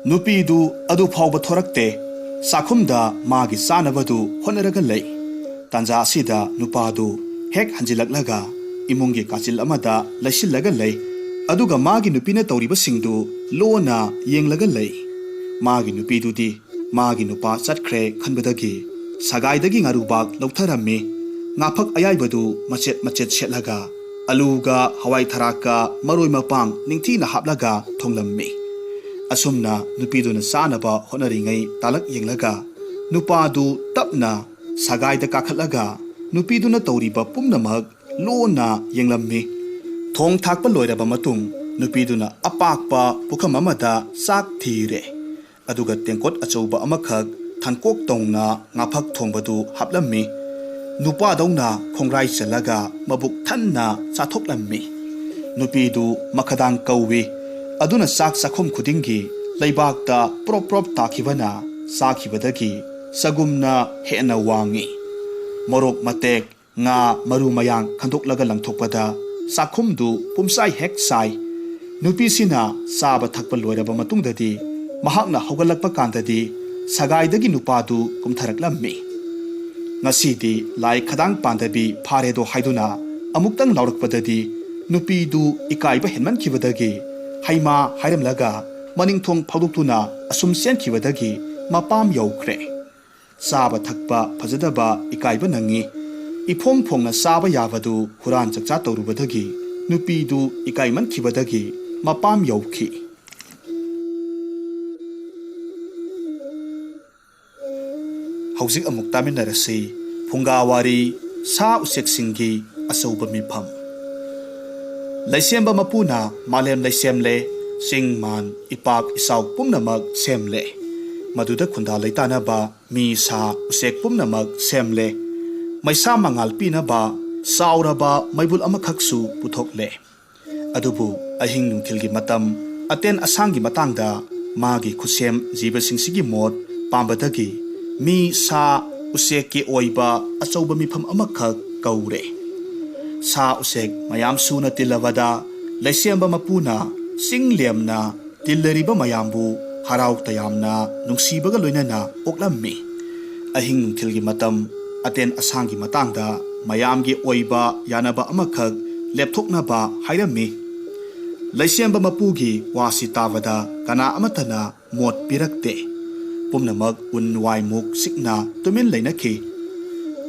S1: ꯅꯨꯄꯤꯗꯨ ꯑꯗꯨ ꯐꯥꯎꯕ ꯊꯣꯔꯛꯇꯦ꯫ ꯆꯥꯛꯈꯨꯝꯗ ꯃꯥꯒꯤ ꯆꯥꯅꯕꯗꯨ ꯍꯣꯠꯅꯔꯒ ꯂꯩ꯫ ꯇꯥꯟꯖꯥ ꯑꯁꯤꯗ ꯅꯨꯄꯥꯗꯨ ꯍꯦꯛ ꯍꯟꯖꯤꯜꯂꯛꯂꯒ ꯏꯃꯨꯡꯒꯤ ꯀꯥꯆꯤꯜ ꯑꯃꯗ ꯂꯩꯁꯤꯜꯂꯒ ꯂꯩ꯫ ꯑꯗꯨꯒ ꯃꯥꯒꯤ ꯅꯨꯄꯤꯅ ꯇꯧꯔꯤꯕꯁꯤꯡꯗꯨ ꯂꯣꯟꯅ ꯌꯦꯡꯂꯒ ꯂꯩ꯫ ꯃꯥꯒꯤ ꯅꯨꯄꯤꯗꯨꯗꯤ ꯃꯥꯒꯤ ꯅꯨꯄꯥ ꯆꯠꯈ꯭ꯔꯦ ꯈꯟꯕꯗꯒꯤ ꯁꯒꯥꯏꯗꯒꯤ ꯉꯥꯔꯨꯕꯥꯛ ꯂꯧꯊꯔꯝꯃꯤ꯫ ꯉꯥꯐꯛ ꯑꯌꯥꯏꯕꯗꯨ ꯃꯆꯦꯠ ꯃꯆꯦꯠ ꯁꯦꯠꯂꯒ ꯑꯂꯨꯒ ꯍꯋꯥꯏ ꯊꯔꯥꯛꯀ ꯃꯔꯣꯏ ꯃꯄꯥꯡ ꯅꯤꯡꯊꯤꯅ ꯍꯥꯞꯂꯒ ꯊꯣꯡꯂꯝꯃꯤ꯫ ꯑꯁꯨꯝꯅ ꯅꯨꯄꯤꯗꯨꯅ ꯆꯥꯅꯕ ꯍꯣꯠꯅꯔꯤꯉꯩ ꯇꯥꯂꯛ ꯌꯦꯡꯂꯒ ꯅꯨꯄꯥꯗꯨ ꯇꯞꯅ ꯁꯒꯥꯏꯗ ꯀꯥꯈꯠꯂꯒ ꯅꯨꯄꯤꯗꯨꯅ ꯇꯧꯔꯤꯕ ꯄꯨꯝꯅꯃꯛ ꯂꯣꯟꯅ ꯌꯦꯡꯂꯝꯃꯤ꯫ ꯊꯣꯡ ꯊꯥꯛꯄ ꯂꯣꯏꯔꯕ ꯃꯇꯨꯡ ꯅꯨꯄꯤꯗꯨꯅ ꯑꯄꯥꯛꯄ ꯄꯨꯈꯝ ꯑꯃꯗ ꯆꯥꯛ ꯊꯤꯔꯦ꯫ ꯑꯗꯨꯒ ꯇꯦꯡꯀꯣꯠ ꯑꯆꯧꯕ ꯑꯃꯈꯛ ꯊꯟꯀꯣꯛ ꯇꯧꯅ ꯉꯥꯐꯛ ꯊꯣꯡꯕꯗꯨ ꯍꯥꯞꯂꯝꯃꯤ꯫ ꯅꯨꯄꯥꯗꯧꯅ ꯈꯣꯡꯒ꯭ꯔꯥꯏ ꯆꯜꯂꯒ ꯃꯕꯨꯛ ꯊꯟꯅ ꯆꯥꯊꯣꯛꯂꯝꯃꯤ꯫ ꯅꯨꯄꯤꯗꯨ ꯃꯈꯗꯥꯡ ꯀꯧꯏ꯫ ꯑꯗꯨꯅ ꯆꯥꯛ ꯆꯥꯛꯈꯨꯝ ꯈꯨꯗꯤꯡꯒꯤ ꯂꯩꯕꯥꯛꯇ ꯄ꯭ꯔꯣꯞ ꯄ꯭ꯔꯣꯞ ꯇꯥꯈꯤꯕꯅ ꯆꯥꯈꯤꯕꯗꯒꯤ ꯆꯒꯨꯝꯅ ꯍꯦꯟꯅ ꯋꯥꯡꯉꯤ꯫ ꯃꯣꯔꯣꯛ ꯃꯇꯦꯛ, ꯉꯥ ꯃꯔꯨ ꯃꯌꯥꯡ ꯈꯟꯗꯣꯛꯂꯒ ꯂꯪꯊꯣꯛꯄꯗ ꯆꯥꯛꯈꯨꯝꯗꯨ ꯄꯨꯝꯆꯥꯏ ꯍꯦꯛ ꯆꯥꯏ꯫ ꯅꯨꯄꯤꯁꯤꯅ ꯆꯥꯕ ꯊꯛꯄ ꯂꯣꯏꯔꯕ ꯃꯇꯨꯡꯗꯗꯤ ꯃꯍꯥꯛꯅ ꯍꯧꯒꯠꯂꯛꯄ ꯀꯥꯟꯗꯗꯤ ꯁꯒꯥꯏꯗꯒꯤ ꯅꯨꯄꯥꯗꯨ ꯀꯨꯝꯊꯔꯛꯂꯝꯃꯤ꯫ ꯉꯁꯤꯗꯤ ꯂꯥꯏ ꯈꯗꯥꯡ ꯄꯥꯟꯗꯕꯤ ꯐꯥꯔꯦꯗꯣ ꯍꯥꯏꯗꯨꯅ ꯑꯃꯨꯛꯇꯪ ꯂꯥꯎꯔꯛꯄꯗꯗꯤ ꯅꯨꯄꯤꯗꯨ ꯏꯀꯥꯏꯕ ꯍꯦꯟꯃꯟꯈꯤꯕꯗꯒꯤ ꯍꯩꯃꯥ ꯍꯥꯏꯔꯝꯂꯒ ꯃꯅꯤꯡꯊꯣꯡ ꯐꯥꯎꯗꯣꯛꯇꯨꯅ ꯑꯁꯨꯝ ꯆꯦꯟꯈꯤꯕꯗꯒꯤ ꯃꯄꯥꯝ ꯌꯧꯈ꯭ꯔꯦ꯫ ꯆꯥꯕ ꯊꯛꯄ ꯐꯖꯗꯕ ꯏꯀꯥꯏꯕ ꯅꯪꯉꯤ꯫ ꯏꯐꯣꯡ ꯐꯣꯡꯅ ꯆꯥꯕ ꯌꯥꯕꯗꯨ ꯍꯨꯔꯥꯟ ꯆꯛꯆꯥ ꯇꯧꯔꯨꯕꯗꯒꯤ ꯅꯨꯄꯤꯗꯨ ꯏꯀꯥꯏꯃꯟꯈꯤꯕꯗꯒꯤ ꯃꯄꯥꯝ ꯌꯧꯈꯤ꯫ ꯍꯧꯖꯤꯛ ꯑꯃꯨꯛ ꯇꯥꯃꯤꯟꯅꯔꯁꯤ ꯐꯨꯡꯒꯥꯋꯥꯔꯤ ꯁꯥ ꯎꯆꯦꯛꯁꯤꯡꯒꯤ ꯑꯆꯧꯕ ꯃꯤꯐꯝ꯫ ꯂꯩꯁꯦꯝꯕ ꯃꯄꯨꯅ ꯃꯥꯂꯦꯝ ꯂꯩꯁꯦꯝꯂꯦ, ꯆꯤꯡ ꯃꯥꯟ ꯏꯄꯥꯛ ꯏꯆꯥꯎ ꯄꯨꯝꯅꯃꯛ ꯁꯦꯝꯂꯦ꯫ ꯃꯗꯨꯗ ꯈꯨꯟꯗꯥ ꯂꯩꯇꯥꯅꯕ ꯃꯤ ꯁꯥ ꯎꯆꯦꯛ ꯄꯨꯝꯅꯃꯛ ꯁꯦꯝꯂꯦ꯫ ꯃꯩꯁꯥ ꯃꯉꯥꯜ ꯄꯤꯅꯕ ꯆꯥꯎꯔꯕ ꯃꯩꯕꯨꯜ ꯑꯃꯈꯛꯁꯨ ꯄꯨꯊꯣꯛꯂꯦ꯫ ꯑꯗꯨꯕꯨ ꯑꯍꯤꯡ ꯅꯨꯡꯊꯤꯜꯒꯤ ꯃꯇꯝ ꯑꯇꯦꯟ ꯑꯁꯥꯡꯒꯤ ꯃꯇꯥꯡꯗ ꯃꯥꯒꯤ ꯈꯨꯠꯁꯦꯝ ꯖꯤꯕꯁꯤꯡꯁꯤꯒꯤ ꯃꯣꯠ ꯄꯥꯝꯕꯗꯒꯤ ꯃꯤ ꯁꯥ ꯎꯆꯦꯛꯀꯤ ꯑꯣꯏꯕ ꯑꯆꯧꯕ ꯃꯤꯐꯝ ꯑꯃꯈꯛ ꯀꯧꯔꯦ꯫ ꯁꯥ ꯎꯆꯦꯛ ꯃꯌꯥꯝ ꯁꯨꯅ ꯇꯤꯜꯂꯕꯗ ꯂꯩꯁꯦꯝꯕ ꯃꯄꯨꯅ ꯆꯤꯡ ꯂꯦꯝꯅ ꯇꯤꯜꯂꯔꯤꯕ ꯃꯌꯥꯝꯕꯨ ꯍꯔꯥꯎ ꯇꯌꯥꯝꯅ ꯅꯨꯡꯁꯤꯕꯒ ꯂꯣꯏꯅꯅ ꯑꯣꯛꯂꯝꯃꯤ꯫ ꯑꯍꯤꯡ ꯅꯨꯡꯊꯤꯜꯒꯤ ꯃꯇꯝ ꯑꯇꯦꯟ ꯑꯁꯥꯡꯒꯤ ꯃꯇꯥꯡꯗ ꯃꯌꯥꯝꯒꯤ ꯑꯣꯏꯕ ꯌꯥꯅꯕ ꯑꯃꯈꯛ ꯂꯦꯞꯊꯣꯛꯅꯕ ꯍꯥꯏꯔꯝꯃꯤ꯫ ꯂꯩꯁꯦꯝꯕ ꯃꯄꯨꯒꯤ ꯋꯥꯁꯤ ꯇꯥꯕꯗ ꯀꯅꯥ ꯑꯃꯠꯇꯅ ꯃꯣꯠ ꯄꯤꯔꯛꯇꯦ꯫ ꯄꯨꯝꯅꯃꯛ ꯎꯟ ꯋꯥꯏꯃꯨꯛ ꯆꯤꯛꯅ ꯇꯨꯃꯤꯟ ꯂꯩꯅꯈꯤ꯫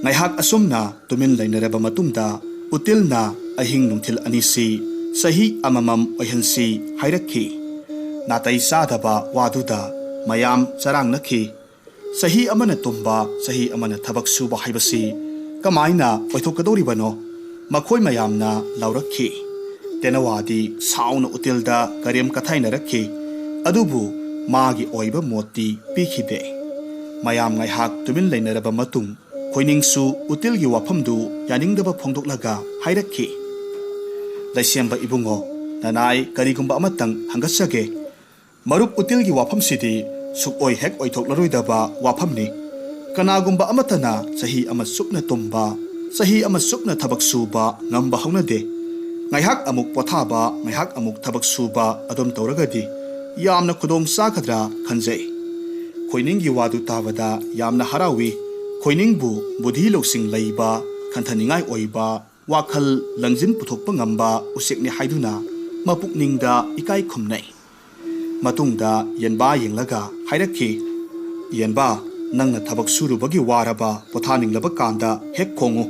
S1: ꯉꯥꯏꯍꯥꯛ ꯑꯁꯨꯝꯅ ꯇꯨꯃꯤꯟ ꯂꯩꯅꯔꯕ ꯃꯇꯨꯡꯗ ꯎꯇꯤꯜꯅ ꯑꯍꯤꯡ ꯅꯨꯡꯊꯤꯜ ꯑꯅꯤꯁꯤ ꯆꯍꯤ ꯑꯃꯃꯝ ꯑꯣꯏꯍꯟꯁꯤ ꯍꯥꯏꯔꯛꯈꯤ꯫ ꯅꯥꯇꯩ ꯆꯥꯗꯕ ꯋꯥꯗꯨꯗ ꯃꯌꯥꯝ ꯆꯔꯥꯡꯅꯈꯤ꯫ ꯆꯍꯤ ꯑꯃꯅ ꯇꯨꯝꯕ, ꯆꯍꯤ ꯑꯃꯅ ꯊꯕꯛ ꯁꯨꯕ ꯍꯥꯏꯕꯁꯤ ꯀꯃꯥꯏꯅ ꯑꯣꯏꯊꯣꯛꯀꯗꯧꯔꯤꯕꯅꯣ? ꯃꯈꯣꯏ ꯃꯌꯥꯝꯅ ꯂꯥꯎꯔꯛꯈꯤ꯫ ꯇꯦꯅꯋꯥꯗꯤ ꯁꯥꯎꯅ ꯎꯇꯤꯜꯗ ꯀꯔꯦꯝ ꯀꯊꯥꯏꯅꯔꯛꯈꯤ꯫ ꯑꯗꯨꯕꯨ ꯃꯥꯒꯤ ꯑꯣꯏꯕ ꯃꯣꯠꯇꯤ ꯄꯤꯈꯤꯗꯦ꯫ ꯃꯌꯥꯝ ꯉꯥꯏꯍꯥꯛ ꯇꯨꯃꯤꯟ ꯂꯩꯅꯔꯕ ꯃꯇꯨꯡ ꯈꯣꯏꯅꯤꯡꯁꯨ ꯎꯇꯤꯜꯒꯤ ꯋꯥꯐꯝꯗꯨ ꯌꯥꯅꯤꯡꯗꯕ ꯐꯣꯡꯗꯣꯛꯂꯒ ꯍꯥꯏꯔꯛꯈꯤ꯫ ꯂꯩꯁꯦꯝꯕ ꯏꯕꯨꯡꯉꯣ, ꯅꯅꯥꯏ ꯀꯔꯤꯒꯨꯝꯕ ꯑꯃꯇꯪ ꯍꯪꯒꯠꯆꯒꯦ꯫ ꯃꯔꯨꯞ ꯎꯇꯤꯜꯒꯤ ꯋꯥꯐꯝꯁꯤꯗꯤ ꯁꯨꯛꯑꯣꯏ ꯍꯦꯛ ꯑꯣꯏꯊꯣꯛꯂꯔꯣꯏꯗꯕ ꯋꯥꯐꯝꯅꯤ꯫ ꯀꯅꯥꯒꯨꯝꯕ ꯑꯃꯠꯇꯅ ꯆꯍꯤ ꯑꯃ ꯆꯨꯞꯅ ꯇꯨꯝꯕ, ꯆꯍꯤ ꯑꯃ ꯆꯨꯞꯅ ꯊꯕꯛ ꯁꯨꯕ ꯉꯝꯕ ꯍꯧꯅꯗꯦ꯫ ꯉꯥꯏꯍꯥꯛ ꯑꯃꯨꯛ ꯄꯣꯊꯥꯕ, ꯉꯥꯏꯍꯥꯛ ꯑꯃꯨꯛ ꯊꯕꯛ ꯁꯨꯕ ꯑꯗꯨꯝ ꯇꯧꯔꯒꯗꯤ ꯌꯥꯝꯅ ꯈꯨꯗꯣꯡ ꯆꯥꯒꯗ꯭ꯔꯥ ꯈꯟꯖꯩ꯫ ꯈꯣꯏꯅꯤꯡꯒꯤ ꯋꯥꯗꯨ ꯇꯥꯕꯗ ꯌꯥꯝꯅ ꯍꯔꯥꯎꯏ꯫ ꯈꯣꯏꯅꯤꯡꯕꯨ ꯕꯨꯙꯤ ꯂꯧꯁꯤꯡ ꯂꯩꯕ, ꯈꯟꯊꯅꯤꯡꯉꯥꯏ ꯑꯣꯏꯕ, ꯋꯥꯈꯜ ꯂꯪꯖꯤꯟ ꯄꯨꯊꯣꯛꯄ ꯉꯝꯕ ꯎꯆꯦꯛꯅꯤ ꯍꯥꯏꯗꯨꯅ ꯃꯄꯨꯛꯅꯤꯡꯗ ꯏꯀꯥꯏ ꯈꯨꯝꯅꯩ꯫ ꯃꯇꯨꯡꯗ ꯌꯦꯟꯕꯥ ꯌꯦꯡꯂꯒ ꯍꯥꯏꯔꯛꯈꯤ꯫ ꯌꯦꯟꯕꯥ, ꯅꯪꯅ ꯊꯕꯛ ꯁꯨꯔꯨꯕꯒꯤ ꯋꯥꯔꯕ ꯄꯣꯊꯥꯅꯤꯡꯂꯕ ꯀꯥꯟꯗ ꯍꯦꯛ ꯈꯣꯡꯉꯨ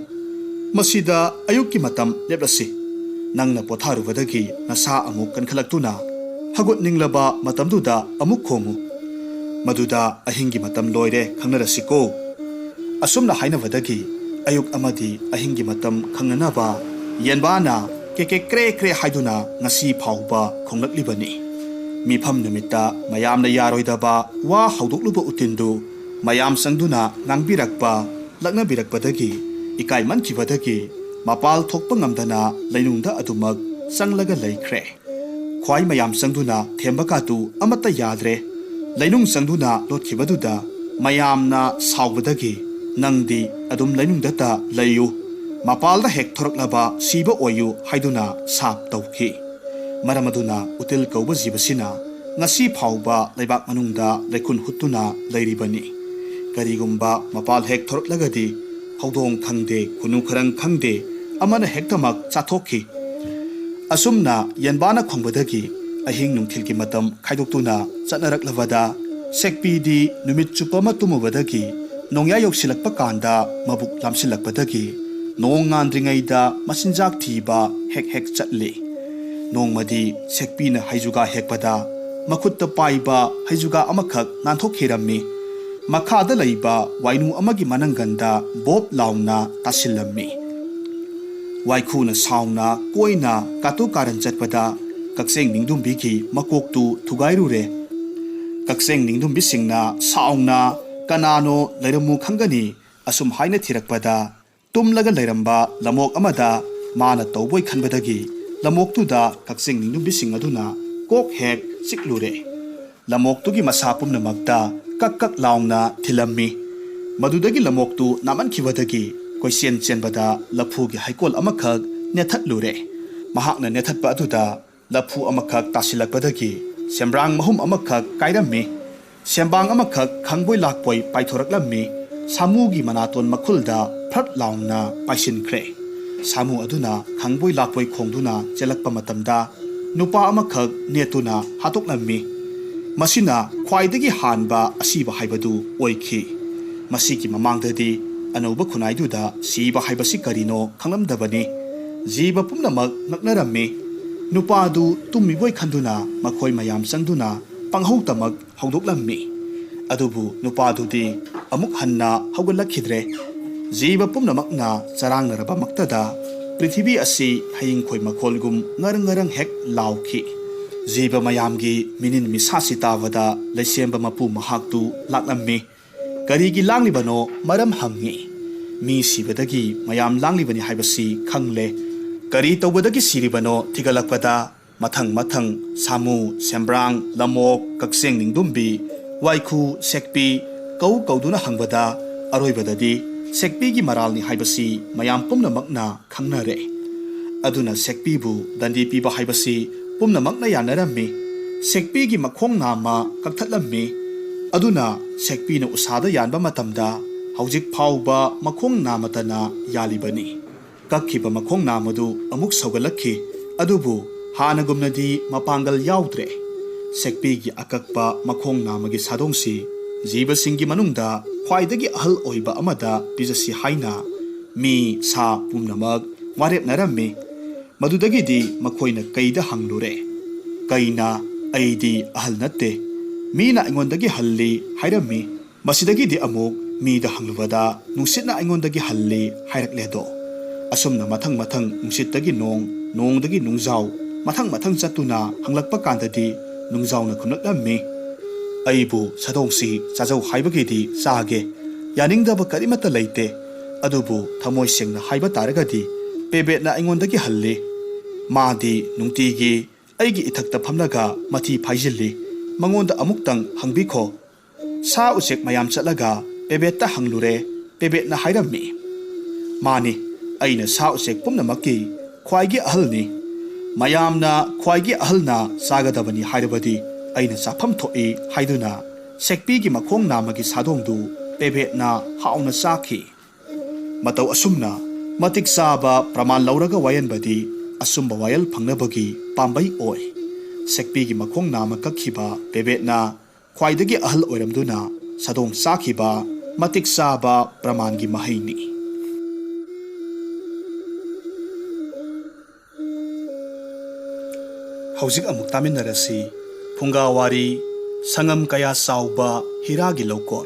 S1: ꯃꯁꯤꯗ ꯑꯌꯨꯛꯀꯤ ꯃꯇꯝ ꯂꯦꯞꯂꯁꯤ ꯅꯪꯅ ꯄꯣꯊꯥꯔꯨꯕꯗꯒꯤ ꯅꯁꯥ ꯑꯃꯨꯛ ꯀꯟꯈꯠꯂꯛꯇꯨꯅ ꯍꯧꯒꯠꯅꯤꯡꯂꯕ ꯃꯇꯝꯗꯨꯗ ꯑꯃꯨꯛ ꯈꯣꯡꯉꯨ ꯃꯗꯨꯗ ꯑꯍꯤꯡꯒꯤ ꯃꯇꯝ ꯂꯣꯏꯔꯦ ꯈꯪꯅꯔꯁꯤꯀꯣ ꯑꯁꯨꯝꯅ ꯍꯥꯏꯅꯕꯗꯒꯤ ꯑꯌꯨꯛ ꯑꯃꯗꯤ ꯑꯍꯤꯡꯒꯤ ꯃꯇꯝ ꯈꯪꯅꯅꯕ ꯌꯦꯟꯕꯥꯅ ꯀꯦꯀꯦ ꯀ꯭ꯔꯦ ꯀ꯭ꯔꯦ ꯍꯥꯏꯗꯨꯅ ꯉꯁꯤ ꯐꯥꯎꯕ ꯈꯣꯡꯂꯛꯂꯤꯕꯅꯤ ꯃꯤꯐꯝ ꯅꯨꯃꯤꯠꯇ ꯃꯌꯥꯝꯅ ꯌꯥꯔꯣꯏꯗꯕ ꯋꯥ ꯍꯧꯗꯣꯛꯂꯨꯕ ꯎꯇꯤꯟꯗꯨ ꯃꯌꯥꯝ ꯆꯪꯗꯨꯅ ꯉꯥꯡꯕꯤꯔꯛꯄ ꯂꯛꯅꯕꯤꯔꯛꯄꯗꯒꯤ ꯏꯀꯥꯏꯃꯟꯈꯤꯕꯗꯒꯤ ꯃꯄꯥꯜ ꯊꯣꯛꯄ ꯉꯝꯗꯅ ꯂꯩꯅꯨꯡꯗ ꯑꯗꯨꯃꯛ ꯆꯪꯂꯒ ꯂꯩꯈ꯭ꯔꯦ ꯈ꯭ꯋꯥꯏ ꯃꯌꯥꯝ ꯆꯪꯗꯨꯅ ꯊꯦꯝꯕꯀꯥꯇꯨ ꯑꯃꯠꯇ ꯌꯥꯗ꯭ꯔꯦ ꯂꯩꯅꯨꯡ ꯆꯪꯗꯨꯅ ꯂꯣꯠꯈꯤꯕꯗꯨꯗ ꯃꯌꯥꯝꯅ ꯁꯥꯎꯕꯗꯒꯤ ꯅꯪꯗꯤ ꯑꯗꯨꯝ ꯂꯩꯅꯨꯡꯗꯇ ꯂꯩꯌꯨ ꯃꯄꯥꯜꯗ ꯍꯦꯛ ꯊꯣꯔꯛꯂꯕ ꯁꯤꯕ ꯑꯣꯏꯌꯨ ꯍꯥꯏꯗꯨꯅ ꯁꯥꯞ ꯇꯧꯈꯤ ꯃꯔꯝ ꯑꯗꯨꯅ ꯎꯇꯤꯜ ꯀꯧꯕ ꯖꯤꯕꯁꯤꯅ ꯉꯁꯤ ꯐꯥꯎꯕ ꯂꯩꯕꯥꯛ ꯃꯅꯨꯡꯗ ꯂꯩꯈꯨꯟ ꯍꯨꯠꯇꯨꯅ ꯂꯩꯔꯤꯕꯅꯤ ꯀꯔꯤꯒꯨꯝꯕ ꯃꯄꯥꯜ ꯍꯦꯛ ꯊꯣꯔꯛꯂꯒꯗꯤ ꯍꯧꯗꯣꯡ ꯈꯪꯗꯦ ꯈꯨꯅꯨ ꯈꯔꯪ ꯈꯪꯗꯦ ꯑꯃꯅ ꯍꯦꯛꯇꯃꯛ ꯆꯥꯊꯣꯛꯈꯤ ꯑꯁꯨꯝꯅ ꯌꯦꯟꯕꯥꯅ ꯈꯣꯡꯕꯗꯒꯤ ꯑꯍꯤꯡ ꯅꯨꯡꯊꯤꯜꯒꯤ ꯃꯇꯝ ꯈꯥꯏꯗꯣꯛꯇꯨꯅ ꯆꯠꯅꯔꯛꯂꯕꯗ ꯁꯦꯛꯄꯤꯗꯤ ꯅꯨꯃꯤꯠ ꯆꯨꯞꯄ ꯑꯃ ꯇꯨꯝꯃꯨꯕꯗꯒꯤ ꯅꯣꯡꯌꯥ ꯌꯧꯁꯤꯜꯂꯛꯄ ꯀꯥꯟꯗ ꯃꯕꯨꯛ ꯂꯥꯝꯁꯤꯜꯂꯛꯄꯗꯒꯤ ꯅꯣꯡ ꯉꯥꯟꯗ꯭ꯔꯤꯉꯩꯗ ꯃꯆꯤꯟꯖꯥꯛ ꯊꯤꯕ ꯍꯦꯛ ꯍꯦꯛ ꯆꯠꯂꯤ ꯅꯣꯡꯃꯗꯤ ꯁꯦꯛꯄꯤꯅ ꯍꯩꯖꯨꯒꯥ ꯍꯦꯛꯄꯗ ꯃꯈꯨꯠꯇ ꯄꯥꯏꯕ ꯍꯩꯖꯨꯒꯥ ꯑꯃꯈꯛ ꯅꯥꯟꯊꯣꯛꯈꯤꯔꯝꯃꯤ ꯃꯈꯥꯗ ꯂꯩꯕ ꯋꯥꯏꯅꯨ ꯑꯃꯒꯤ ꯃꯅꯪꯒꯟꯗ ꯕꯣꯞ ꯂꯥꯎꯅ ꯇꯥꯁꯤꯜꯂꯝꯃꯤ ꯋꯥꯏꯈꯨꯅ ꯁꯥꯎꯅ ꯀꯣꯏꯅ ꯀꯥꯇꯨ ꯀꯥꯔꯟ ꯆꯠꯄꯗ ꯀꯛꯆꯦꯡ ꯅꯤꯡꯗꯨꯝꯕꯤꯒꯤ ꯃꯀꯣꯛꯇꯨ ꯊꯨꯒꯥꯏꯔꯨꯔꯦ ꯀꯛꯆꯦꯡ ꯅꯤꯡꯗꯨꯝꯕꯤꯁꯤꯡꯅ ꯁꯥꯎꯅ ꯀꯅꯥꯅꯣ ꯂꯩꯔꯝꯃꯨ ꯈꯪꯒꯅꯤ ꯑꯁꯨꯝ ꯍꯥꯏꯅ ꯊꯤꯔꯛꯄꯗ ꯇꯨꯝꯂꯒ ꯂꯩꯔꯝꯕ ꯂꯝꯑꯣꯛ ꯑꯃꯗ ꯃꯥꯅ ꯇꯧꯕꯣꯏ ꯈꯟꯕꯗꯒꯤ ꯂꯝꯑꯣꯛꯇꯨꯗ ꯀꯛꯆꯦꯡ ꯅꯤꯡꯗꯨꯝꯕꯤꯁꯤꯡ ꯑꯗꯨꯅ ꯀꯣꯛ ꯍꯦꯛ ꯆꯤꯛꯂꯨꯔꯦ ꯂꯝꯑꯣꯛꯇꯨꯒꯤ ꯃꯁꯥ ꯄꯨꯝꯅꯃꯛꯇ ꯀꯛ ꯀꯛ ꯂꯥꯎꯅ ꯊꯤꯜꯂꯝꯃꯤ ꯃꯗꯨꯗꯒꯤ ꯂꯝꯑꯣꯛꯇꯨ ꯅꯥꯃꯟꯈꯤꯕꯗꯒꯤ ꯀꯣꯏꯆꯦꯟ ꯆꯦꯟꯕꯗ ꯂꯐꯨꯒꯤ ꯍꯩꯀꯣꯜ ꯑꯃꯈꯛ ꯅꯦꯠꯊꯠꯂꯨꯔꯦ ꯃꯍꯥꯛꯅ ꯅꯦꯠꯊꯠꯄ ꯑꯗꯨꯗ ꯂꯐꯨ ꯑꯃꯈꯛ ꯇꯥꯁꯤꯜꯂꯛꯄꯗꯒꯤ ꯁꯦꯝꯕ꯭ꯔꯥꯡ ꯃꯍꯨꯝ ꯑꯃꯈꯛ ꯀꯥꯏꯔꯝꯃꯤ ꯁꯦꯝꯕꯥꯡ ꯑꯃꯈꯛ ꯈꯪꯕꯣꯏ ꯂꯥꯛꯄꯣꯏ ꯄꯥꯏꯊꯣꯔꯛꯂꯝꯃꯤ ꯁꯥꯃꯨꯒꯤ ꯃꯅꯥꯇꯣꯟ ꯃꯈꯨꯜꯗ ꯐ꯭ꯔꯠ ꯂꯥꯎꯅ ꯄꯥꯏꯁꯤꯟꯈ꯭ꯔꯦ ꯁꯥꯃꯨ ꯑꯗꯨꯅ ꯈꯪꯕꯣꯏ ꯂꯥꯛꯄꯣꯏ ꯈꯣꯡꯗꯨꯅ ꯆꯦꯜꯂꯛꯄ ꯃꯇꯝꯗ ꯅꯨꯄꯥ ꯑꯃꯈꯛ ꯅꯦꯠꯇꯨꯅ ꯍꯥꯠꯇꯣꯛꯂꯝꯃꯤ ꯃꯁꯤꯅ ꯈ꯭ꯋꯥꯏꯗꯒꯤ ꯍꯥꯟꯕ ꯑꯁꯤꯕ ꯍꯥꯏꯕꯗꯨ ꯑꯣꯏꯈꯤ ꯃꯁꯤꯒꯤ ꯃꯃꯥꯡꯗꯗꯤ ꯑꯅꯧꯕ ꯈꯨꯟꯅꯥꯏꯗꯨꯗ ꯁꯤꯕ ꯍꯥꯏꯕꯁꯤ ꯀꯔꯤꯅꯣ ꯈꯪꯂꯝꯗꯕꯅꯤ ꯖꯤꯕ ꯄꯨꯝꯅꯃꯛ ꯉꯛꯅꯔꯝꯃꯤ ꯅꯨꯄꯥꯗꯨ ꯇꯨꯝꯃꯤꯕꯣꯏ ꯈꯟꯗꯨꯅ ꯃꯈꯣꯏ ꯃꯌꯥꯝ ꯆꯪꯗꯨꯅ ꯄꯪꯍꯧꯇꯃꯛ ꯍꯧꯗꯣꯛꯂꯝꯃꯤ ꯑꯗꯨꯕꯨ ꯅꯨꯄꯥꯗꯨꯗꯤ ꯑꯃꯨꯛ ꯍꯟꯅ ꯍꯧꯒꯠꯂꯛꯈꯤꯗ꯭ꯔꯦ ꯖꯤꯕ ꯄꯨꯝꯅꯃꯛꯅ ꯆꯔꯥꯡꯅꯔꯕ ꯃꯛꯇꯗ ꯄ꯭ꯔꯤꯊꯤꯕꯤ ꯑꯁꯤ ꯍꯌꯤꯡꯈꯣꯏ ꯃꯈꯣꯜꯒꯨꯝ ꯉꯔꯪ ꯉꯔꯪ ꯍꯦꯛ ꯂꯥꯎꯈꯤ ꯖꯤꯕ ꯃꯌꯥꯝꯒꯤ ꯃꯤꯅꯤꯟ ꯃꯤꯁꯥꯁꯤ ꯇꯥꯕꯗ ꯂꯩꯁꯦꯝꯕ ꯃꯄꯨ ꯃꯍꯥꯛꯇꯨ ꯂꯥꯛꯂꯝꯃꯤ ꯀꯔꯤꯒꯤ ꯂꯥꯡꯂꯤꯕꯅꯣ ꯃꯔꯝ ꯍꯪꯉꯤ ꯃꯤ ꯁꯤꯕꯗꯒꯤ ꯃꯌꯥꯝ ꯂꯥꯡꯂꯤꯕꯅꯤ ꯍꯥꯏꯕꯁꯤ ꯈꯪꯂꯦ ꯀꯔꯤ ꯇꯧꯕꯗꯒꯤ ꯁꯤꯔꯤꯕꯅꯣ ꯊꯤꯒꯠꯂꯛꯄꯗ ꯃꯊꯪ ꯃꯊꯪ ꯁꯥꯃꯨ ꯁꯦꯝꯕ꯭ꯔꯥꯡ ꯂꯝꯑꯣꯛ ꯀꯛꯆꯦꯡ ꯅꯤꯡꯗꯨꯝꯕꯤ ꯋꯥꯏꯈꯨ ꯁꯦꯛꯄꯤ ꯀꯧꯗꯨꯅ ꯍꯪꯕꯗ ꯑꯔꯣꯏꯕꯗꯗꯤ ꯁꯦꯛꯄꯤꯒꯤ ꯃꯔꯥꯜꯅꯤ ꯍꯥꯏꯕꯁꯤ ꯃꯌꯥꯝ ꯄꯨꯝꯅꯃꯛꯅ ꯈꯪꯅꯔꯦ ꯑꯗꯨꯅ ꯁꯦꯛꯄꯤꯕꯨ ꯗꯟꯗꯤ ꯄꯤꯕ ꯍꯥꯏꯕꯁꯤ ꯄꯨꯝꯅꯃꯛꯅ ꯌꯥꯅꯔꯝꯃꯤ ꯁꯦꯛꯄꯤꯒꯤ ꯃꯈꯣꯡ ꯅꯥꯝꯃ ꯀꯛꯊꯠꯂꯝꯃꯤ ꯑꯗꯨꯅ ꯁꯦꯛꯄꯤꯅ ꯎꯁꯥꯗ ꯌꯥꯟꯕ ꯃꯇꯝꯗ ꯍꯧꯖꯤꯛ ꯐꯥꯎꯕ ꯃꯈꯣꯡ ꯅꯥꯝꯃꯇꯅ ꯌꯥꯜꯂꯤꯕꯅꯤ ꯀꯛꯈꯤꯕ ꯃꯈꯣꯡ ꯅꯥꯝꯃꯗꯨ ꯑꯃꯨꯛ ꯁꯧꯒꯠꯂꯛꯈꯤ ꯑꯗꯨꯕꯨ ꯍꯥꯟꯅꯒꯨꯝꯅꯗꯤ ꯃꯄꯥꯡꯒꯜ ꯌꯥꯎꯗ꯭ꯔꯦ ꯁꯦꯛꯄꯤꯒꯤ ꯑꯀꯛꯄ ꯃꯈꯣꯡ ꯅꯥꯝꯃꯒꯤ ꯁꯥꯗꯣꯡꯁꯤ ꯖꯤꯕꯁꯤꯡꯒꯤ ꯃꯅꯨꯡꯗ ꯈ꯭ꯋꯥꯏꯗꯒꯤ ꯑꯍꯜ ꯑꯣꯏꯕ ꯑꯃꯗ ꯄꯤꯖꯁꯤ ꯍꯥꯏꯅ ꯃꯤ ꯁꯥ ꯄꯨꯝꯅꯃꯛ ꯋꯥꯔꯦꯞꯅꯔꯝꯃꯤ ꯃꯗꯨꯗꯒꯤꯗꯤ ꯃꯈꯣꯏꯅ ꯀꯩꯗ ꯍꯪꯂꯨꯔꯦ ꯀꯩꯅ ꯑꯩꯗꯤ ꯑꯍꯜ ꯅꯠꯇꯦ ꯃꯤꯅ ꯑꯩꯉꯣꯟꯗꯒꯤ ꯍꯜꯂꯤ ꯍꯥꯏꯔꯝꯃꯤ ꯃꯁꯤꯗꯒꯤꯗꯤ ꯑꯃꯨꯛ ꯃꯤꯗ ꯍꯪꯂꯨꯕꯗ ꯅꯨꯡꯁꯤꯠꯅ ꯑꯩꯉꯣꯟꯗꯒꯤ ꯍꯜꯂꯤ ꯍꯥꯏꯔꯛꯂꯦꯗꯣ ꯑꯁꯨꯝꯅ ꯃꯊꯪ ꯃꯊꯪ ꯅꯨꯡꯁꯤꯠꯇꯒꯤ ꯅꯣꯡ ꯅꯣꯡꯗꯒꯤ ꯅꯨꯡꯖꯥꯎ ꯃꯊꯪ ꯃꯊꯪ ꯆꯠꯇꯨꯅ ꯍꯪꯂꯛꯄ ꯀꯥꯟꯗꯗꯤ ꯅꯨꯡꯖꯥꯎꯅ ꯈꯨꯝꯂꯛꯂꯝꯃꯤ ꯑꯩꯕꯨ ꯁꯥꯗꯣꯡꯁꯤ ꯆꯥꯖꯧ ꯍꯥꯏꯕꯒꯤꯗꯤ ꯆꯥꯒꯦ ꯌꯥꯅꯤꯡꯗꯕ ꯀꯔꯤꯃꯠꯇ ꯂꯩꯇꯦ ꯑꯗꯨꯕꯨ ꯊꯃꯣꯏ ꯁꯦꯡꯅ ꯍꯥꯏꯕ ꯇꯥꯔꯒꯗꯤ ꯄꯦꯕꯦꯠꯅ ꯑꯩꯉꯣꯟꯗꯒꯤ ꯍꯜꯂꯤ ꯃꯥꯗꯤ ꯅꯨꯡꯇꯤꯒꯤ ꯑꯩꯒꯤ ꯏꯊꯛꯇ ꯐꯝꯂꯒ ꯃꯊꯤ ꯐꯥꯏꯖꯤꯜꯂꯤ ꯃꯉꯣꯟꯗ ꯑꯃꯨꯛꯇꯪ ꯍꯪꯕꯤꯈꯣ ꯁꯥ ꯎꯆꯦꯛ ꯃꯌꯥꯝ ꯆꯠꯂꯒ ꯄꯦꯕꯦꯠꯇ ꯍꯪꯂꯨꯔꯦ ꯄꯦꯕꯦꯠꯅ ꯍꯥꯏꯔꯝꯃꯤ ꯃꯥꯅꯤ ꯑꯩꯅ ꯁꯥ ꯎꯆꯦꯛ ꯄꯨꯝꯅꯃꯛꯀꯤ ꯈ꯭ꯋꯥꯏꯒꯤ ꯑꯍꯜꯅꯤ ꯃꯌꯥꯝꯅ ꯈ꯭ꯋꯥꯏꯒꯤ ꯑꯍꯜꯅ ꯆꯥꯒꯗꯕꯅꯤ ꯍꯥꯏꯔꯕꯗꯤ ꯑꯩꯅ ꯆꯥꯐꯝ ꯊꯣꯛꯏ ꯍꯥꯏꯗꯨꯅ ꯁꯦꯛꯄꯤꯒꯤ ꯃꯈꯣꯡ ꯅꯥꯝꯃꯒꯤ ꯁꯥꯗꯣꯡꯗꯨ ꯄꯦꯕꯦꯠꯅ ꯍꯥꯎꯅ ꯆꯥꯈꯤ ꯃꯇꯧ ꯑꯁꯨꯝꯅ ꯃꯇꯤꯛ ꯆꯥꯕ ꯄ꯭ꯔꯃꯥꯟ ꯂꯧꯔꯒ ꯋꯥꯌꯦꯟꯕꯗꯤ ꯑꯆꯨꯝꯕ ꯋꯥꯌꯦꯜ ꯐꯪꯅꯕꯒꯤ ꯄꯥꯝꯕꯩ ꯑꯣꯏ ꯁꯦꯛꯄꯤꯒꯤ ꯃꯈꯣꯡ ꯅꯥꯝꯃ ꯀꯛꯈꯤꯕ ꯄꯦꯕꯦꯠꯅ ꯈ꯭ꯋꯥꯏꯗꯒꯤ ꯑꯍꯜ ꯑꯣꯏꯔꯝꯗꯨꯅ ꯁꯗꯣꯡ ꯆꯥꯈꯤꯕ ꯃꯇꯤꯛ ꯆꯥꯕ ꯄ꯭ꯔꯃꯥꯟꯒꯤ ꯃꯍꯩꯅꯤ꯫ ꯍꯧꯖꯤꯛ ꯑꯃꯨꯛ ꯇꯥꯃꯤꯟꯅꯔꯁꯤ ꯐꯨꯡꯒꯥꯋꯥꯔꯤ ꯁꯪꯉꯝ ꯀꯌꯥ ꯆꯥꯎꯕ ꯍꯤꯔꯥꯒꯤ ꯂꯧꯀꯣꯟ꯫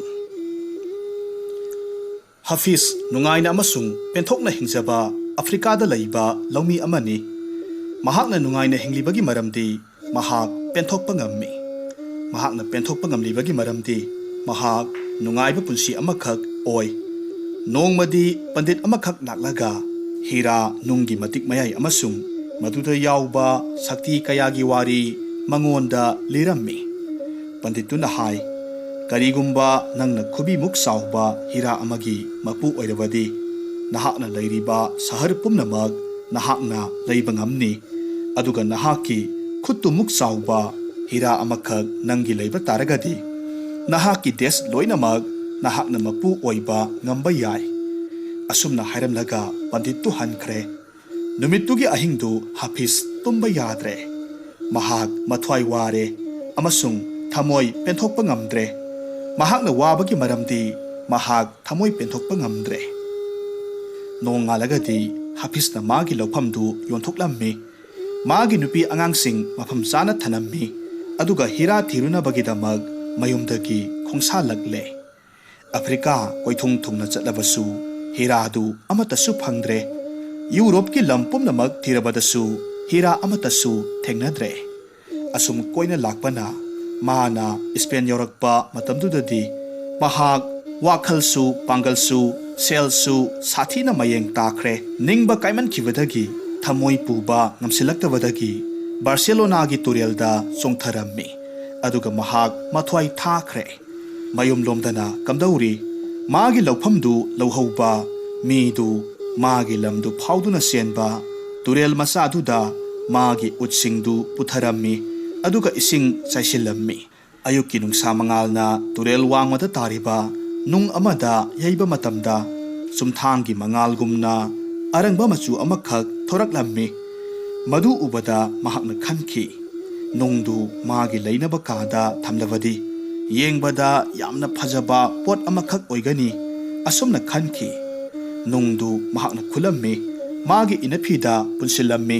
S1: ꯍꯐꯤꯖ ꯅꯨꯡꯉꯥꯏꯅ ꯑꯃꯁꯨꯡ ꯄꯦꯟꯊꯣꯛꯅ ꯍꯤꯡꯖꯕ ꯑꯐ꯭ꯔꯤꯀꯥꯗ ꯂꯩꯕ ꯂꯧꯃꯤ ꯑꯃꯅꯤ꯫ ꯃꯍꯥꯛꯅ ꯅꯨꯡꯉꯥꯏꯅ ꯍꯤꯡꯂꯤꯕꯒꯤ ꯃꯔꯝꯗꯤ ꯃꯍꯥꯛ ꯄꯦꯟꯊꯣꯛꯄ ꯉꯝꯃꯤ꯫ ꯃꯍꯥꯛꯅ ꯄꯦꯟꯊꯣꯛꯄ ꯉꯝꯂꯤꯕꯒꯤ ꯃꯔꯝꯗꯤ ꯃꯍꯥꯛ ꯅꯨꯡꯉꯥꯏꯕ ꯄꯨꯟꯁꯤ ꯑꯃꯈꯛ ꯑꯣꯏ꯫ ꯅꯣꯡꯃꯗꯤ ꯄꯟꯗꯤꯠ ꯑꯃꯈꯛ ꯂꯥꯛꯂꯒ ꯍꯤꯔꯥ ꯅꯨꯡꯒꯤ ꯃꯇꯤꯛ ꯃꯌꯥꯏ ꯑꯃꯁꯨꯡ ꯃꯗꯨꯗ ꯌꯥꯎꯕ ꯁꯛꯇꯤ ꯀꯌꯥꯒꯤ ꯋꯥꯔꯤ ꯃꯉꯣꯟꯗ ꯂꯤꯔꯝꯃꯤ꯫ ꯄꯟꯗꯤꯠꯇꯨꯅ ꯍꯥꯏ, ꯀꯔꯤꯒꯨꯝꯕ ꯅꯪꯅ ꯈꯨꯕꯤꯃꯨꯛ ꯆꯥꯎꯕ ꯍꯤꯔꯥ ꯑꯃꯒꯤ ꯃꯄꯨ ꯑꯣꯏꯔꯕꯗꯤ ꯅꯍꯥꯛꯅ ꯂꯩꯔꯤꯕ ꯁꯍꯔ ꯄꯨꯝꯅꯃꯛ ꯅꯍꯥꯛꯅ ꯂꯩꯕ ꯉꯝꯅꯤ꯫ ꯑꯗꯨꯒ ꯅꯍꯥꯛꯀꯤ ꯈꯨꯠꯇꯨꯃꯨꯛ ꯆꯥꯎꯕ ꯍꯤꯔꯥ ꯑꯃꯈꯛ ꯅꯪꯒꯤ ꯂꯩꯕ ꯇꯥꯔꯒꯗꯤ ꯅꯍꯥꯛꯀꯤ ꯗꯦꯁ ꯂꯣꯏꯅꯃꯛ ꯅꯍꯥꯛꯅ ꯃꯄꯨ ꯑꯣꯏꯕ ꯉꯝꯕ ꯌꯥꯏ꯫ ꯑꯁꯨꯝꯅ ꯍꯥꯏꯔꯝꯂꯒ ꯄꯟꯗꯤꯠꯇꯨ ꯍꯟꯈ꯭ꯔꯦ꯫ ꯅꯨꯃꯤꯠꯇꯨꯒꯤ ꯑꯍꯤꯡꯗꯨ ꯍꯐꯤꯖ ꯇꯨꯝꯕ ꯌꯥꯗ꯭ꯔꯦ꯫ ꯃꯍꯥꯛ ꯃꯊ꯭ꯋꯥꯏ ꯋꯥꯔꯦ ꯑꯃꯁꯨꯡ ꯊꯃꯣꯏ ꯄꯦꯟꯊꯣꯛꯄ ꯉꯝꯗ꯭ꯔꯦ꯫ ꯃꯍꯥꯛꯅ ꯋꯥꯕꯒꯤ ꯃꯔꯝꯗꯤ ꯃꯍꯥꯛ ꯊꯃꯣꯏ ꯄꯦꯟꯊꯣꯛꯄ ꯉꯝꯗ꯭ꯔꯦ꯫ ꯅꯣꯡꯉꯥꯜꯂꯒꯗꯤ ꯍꯐꯤꯖꯅ ꯃꯥꯒꯤ ꯂꯧꯐꯝꯗꯨ ꯌꯣꯟꯊꯣꯛꯂꯝꯃꯤ꯫ ꯃꯥꯒꯤ ꯅꯨꯄꯤ ꯑꯉꯥꯡꯁꯤꯡ ꯃꯐꯝ ꯆꯥꯅ ꯊꯅꯝꯃꯤ꯫ ꯑꯗꯨꯒ ꯍꯤꯔꯥ ꯊꯤꯔꯨꯅꯕꯒꯤꯗꯃꯛ ꯃꯌꯨꯝꯗꯒꯤ ꯈꯣꯡꯁꯥꯜꯂꯛꯂꯦ꯫ ꯑꯐ꯭ꯔꯤꯀꯥ ꯀꯣꯏꯊꯨꯡ ꯊꯨꯡꯅ ꯆꯠꯂꯕꯁꯨ ꯍꯤꯔꯥꯗꯨ ꯑꯃꯠꯇꯁꯨ ꯐꯪꯗ꯭ꯔꯦ꯫ ꯌꯨꯔꯣꯞꯀꯤ ꯂꯝ ꯄꯨꯝꯅꯃꯛ ꯊꯤꯔꯕꯗꯁꯨ ꯍꯤꯔꯥ ꯑꯃꯠꯇꯁꯨ ꯊꯦꯡꯅꯗ꯭ꯔꯦ꯫ ꯑꯁꯨꯝ ꯀꯣꯏꯅ ꯂꯥꯛꯄꯅ ꯃꯥꯅ ꯁ꯭ꯄꯦꯟ ꯌꯧꯔꯛꯄ ꯃꯇꯝꯗꯨꯗꯗꯤ ꯃꯍꯥꯛ ꯋꯥꯈꯜꯁꯨ ꯄꯥꯡꯒꯜꯁꯨ ꯁꯦꯜꯁꯨ ꯁꯥꯊꯤꯅ ꯃꯌꯦꯡ ꯇꯥꯈ꯭ꯔꯦ꯫ ꯅꯤꯡꯕ ꯀꯥꯏꯃꯟꯈꯤꯕꯗꯒꯤ ꯊꯃꯣꯏ ꯄꯨꯕ ꯉꯝꯁꯤꯜꯂꯛꯇꯕꯗꯒꯤ ꯕꯥꯔꯁꯦꯂꯣꯅꯥꯒꯤ ꯇꯨꯔꯦꯜꯗ ꯆꯣꯡꯊꯔꯝꯃꯤ꯫ ꯑꯗꯨꯒ ꯃꯍꯥꯛ ꯃꯊ꯭ꯋꯥꯏ ꯊꯥꯈ꯭ꯔꯦ꯫ ꯃꯌꯨꯝꯂꯣꯝꯗꯅ ꯀꯝꯗꯧꯔꯤ? ꯃꯥꯒꯤ ꯂꯧꯐꯝꯗꯨ ꯂꯧꯍꯧꯕ ꯃꯤꯗꯨ ꯃꯥꯒꯤ ꯂꯝꯗꯨ ꯐꯥꯎꯗꯨꯅ ꯆꯦꯟꯕ ꯇꯨꯔꯦꯜ ꯃꯆꯥꯗꯨꯗ ꯃꯥꯒꯤ ꯎꯠꯁꯤꯡꯗꯨ ꯄꯨꯊꯔꯝꯃꯤ꯫ ꯑꯗꯨꯒ ꯏꯁꯤꯡ ꯆꯥꯏꯁꯤꯜꯂꯝꯃꯤ꯫ ꯑꯌꯨꯛꯀꯤ ꯅꯨꯡꯁꯥ ꯃꯉꯥꯜꯅ ꯇꯨꯔꯦꯜ ꯋꯥꯡꯃꯗ ꯇꯥꯔꯤꯕ ꯅꯨꯡ ꯑꯃꯗ ꯌꯩꯕ ꯃꯇꯝꯗ ꯆꯨꯝꯊꯥꯡꯒꯤ ꯃꯉꯥꯜꯒꯨꯝꯅ ꯑꯔꯪꯕ ꯃꯆꯨ ꯑꯃꯈꯛ ꯊꯣꯔꯛꯂꯝꯃꯤ꯫ ꯃꯗꯨ ꯎꯕꯗ ꯃꯍꯥꯛꯅ ꯈꯟꯈꯤ, ꯅꯨꯡꯗꯨ ꯃꯥꯒꯤ ꯂꯩꯅꯕ ꯀꯥꯗ ꯊꯝꯂꯕꯗꯤ ꯌꯦꯡꯕꯗ ꯌꯥꯝꯅ ꯐꯖꯕ ꯄꯣꯠ ꯑꯃꯈꯛ ꯑꯣꯏꯒꯅꯤ꯫ ꯑꯁꯨꯝꯅ ꯈꯟꯈꯤ꯫ ꯅꯨꯡꯗꯨ ꯃꯍꯥꯛꯅ ꯈꯨꯜꯂꯝꯃꯤ꯫ ꯃꯥꯒꯤ ꯏꯅꯐꯤꯗ ꯄꯨꯟꯁꯤꯜꯂꯝꯃꯤ꯫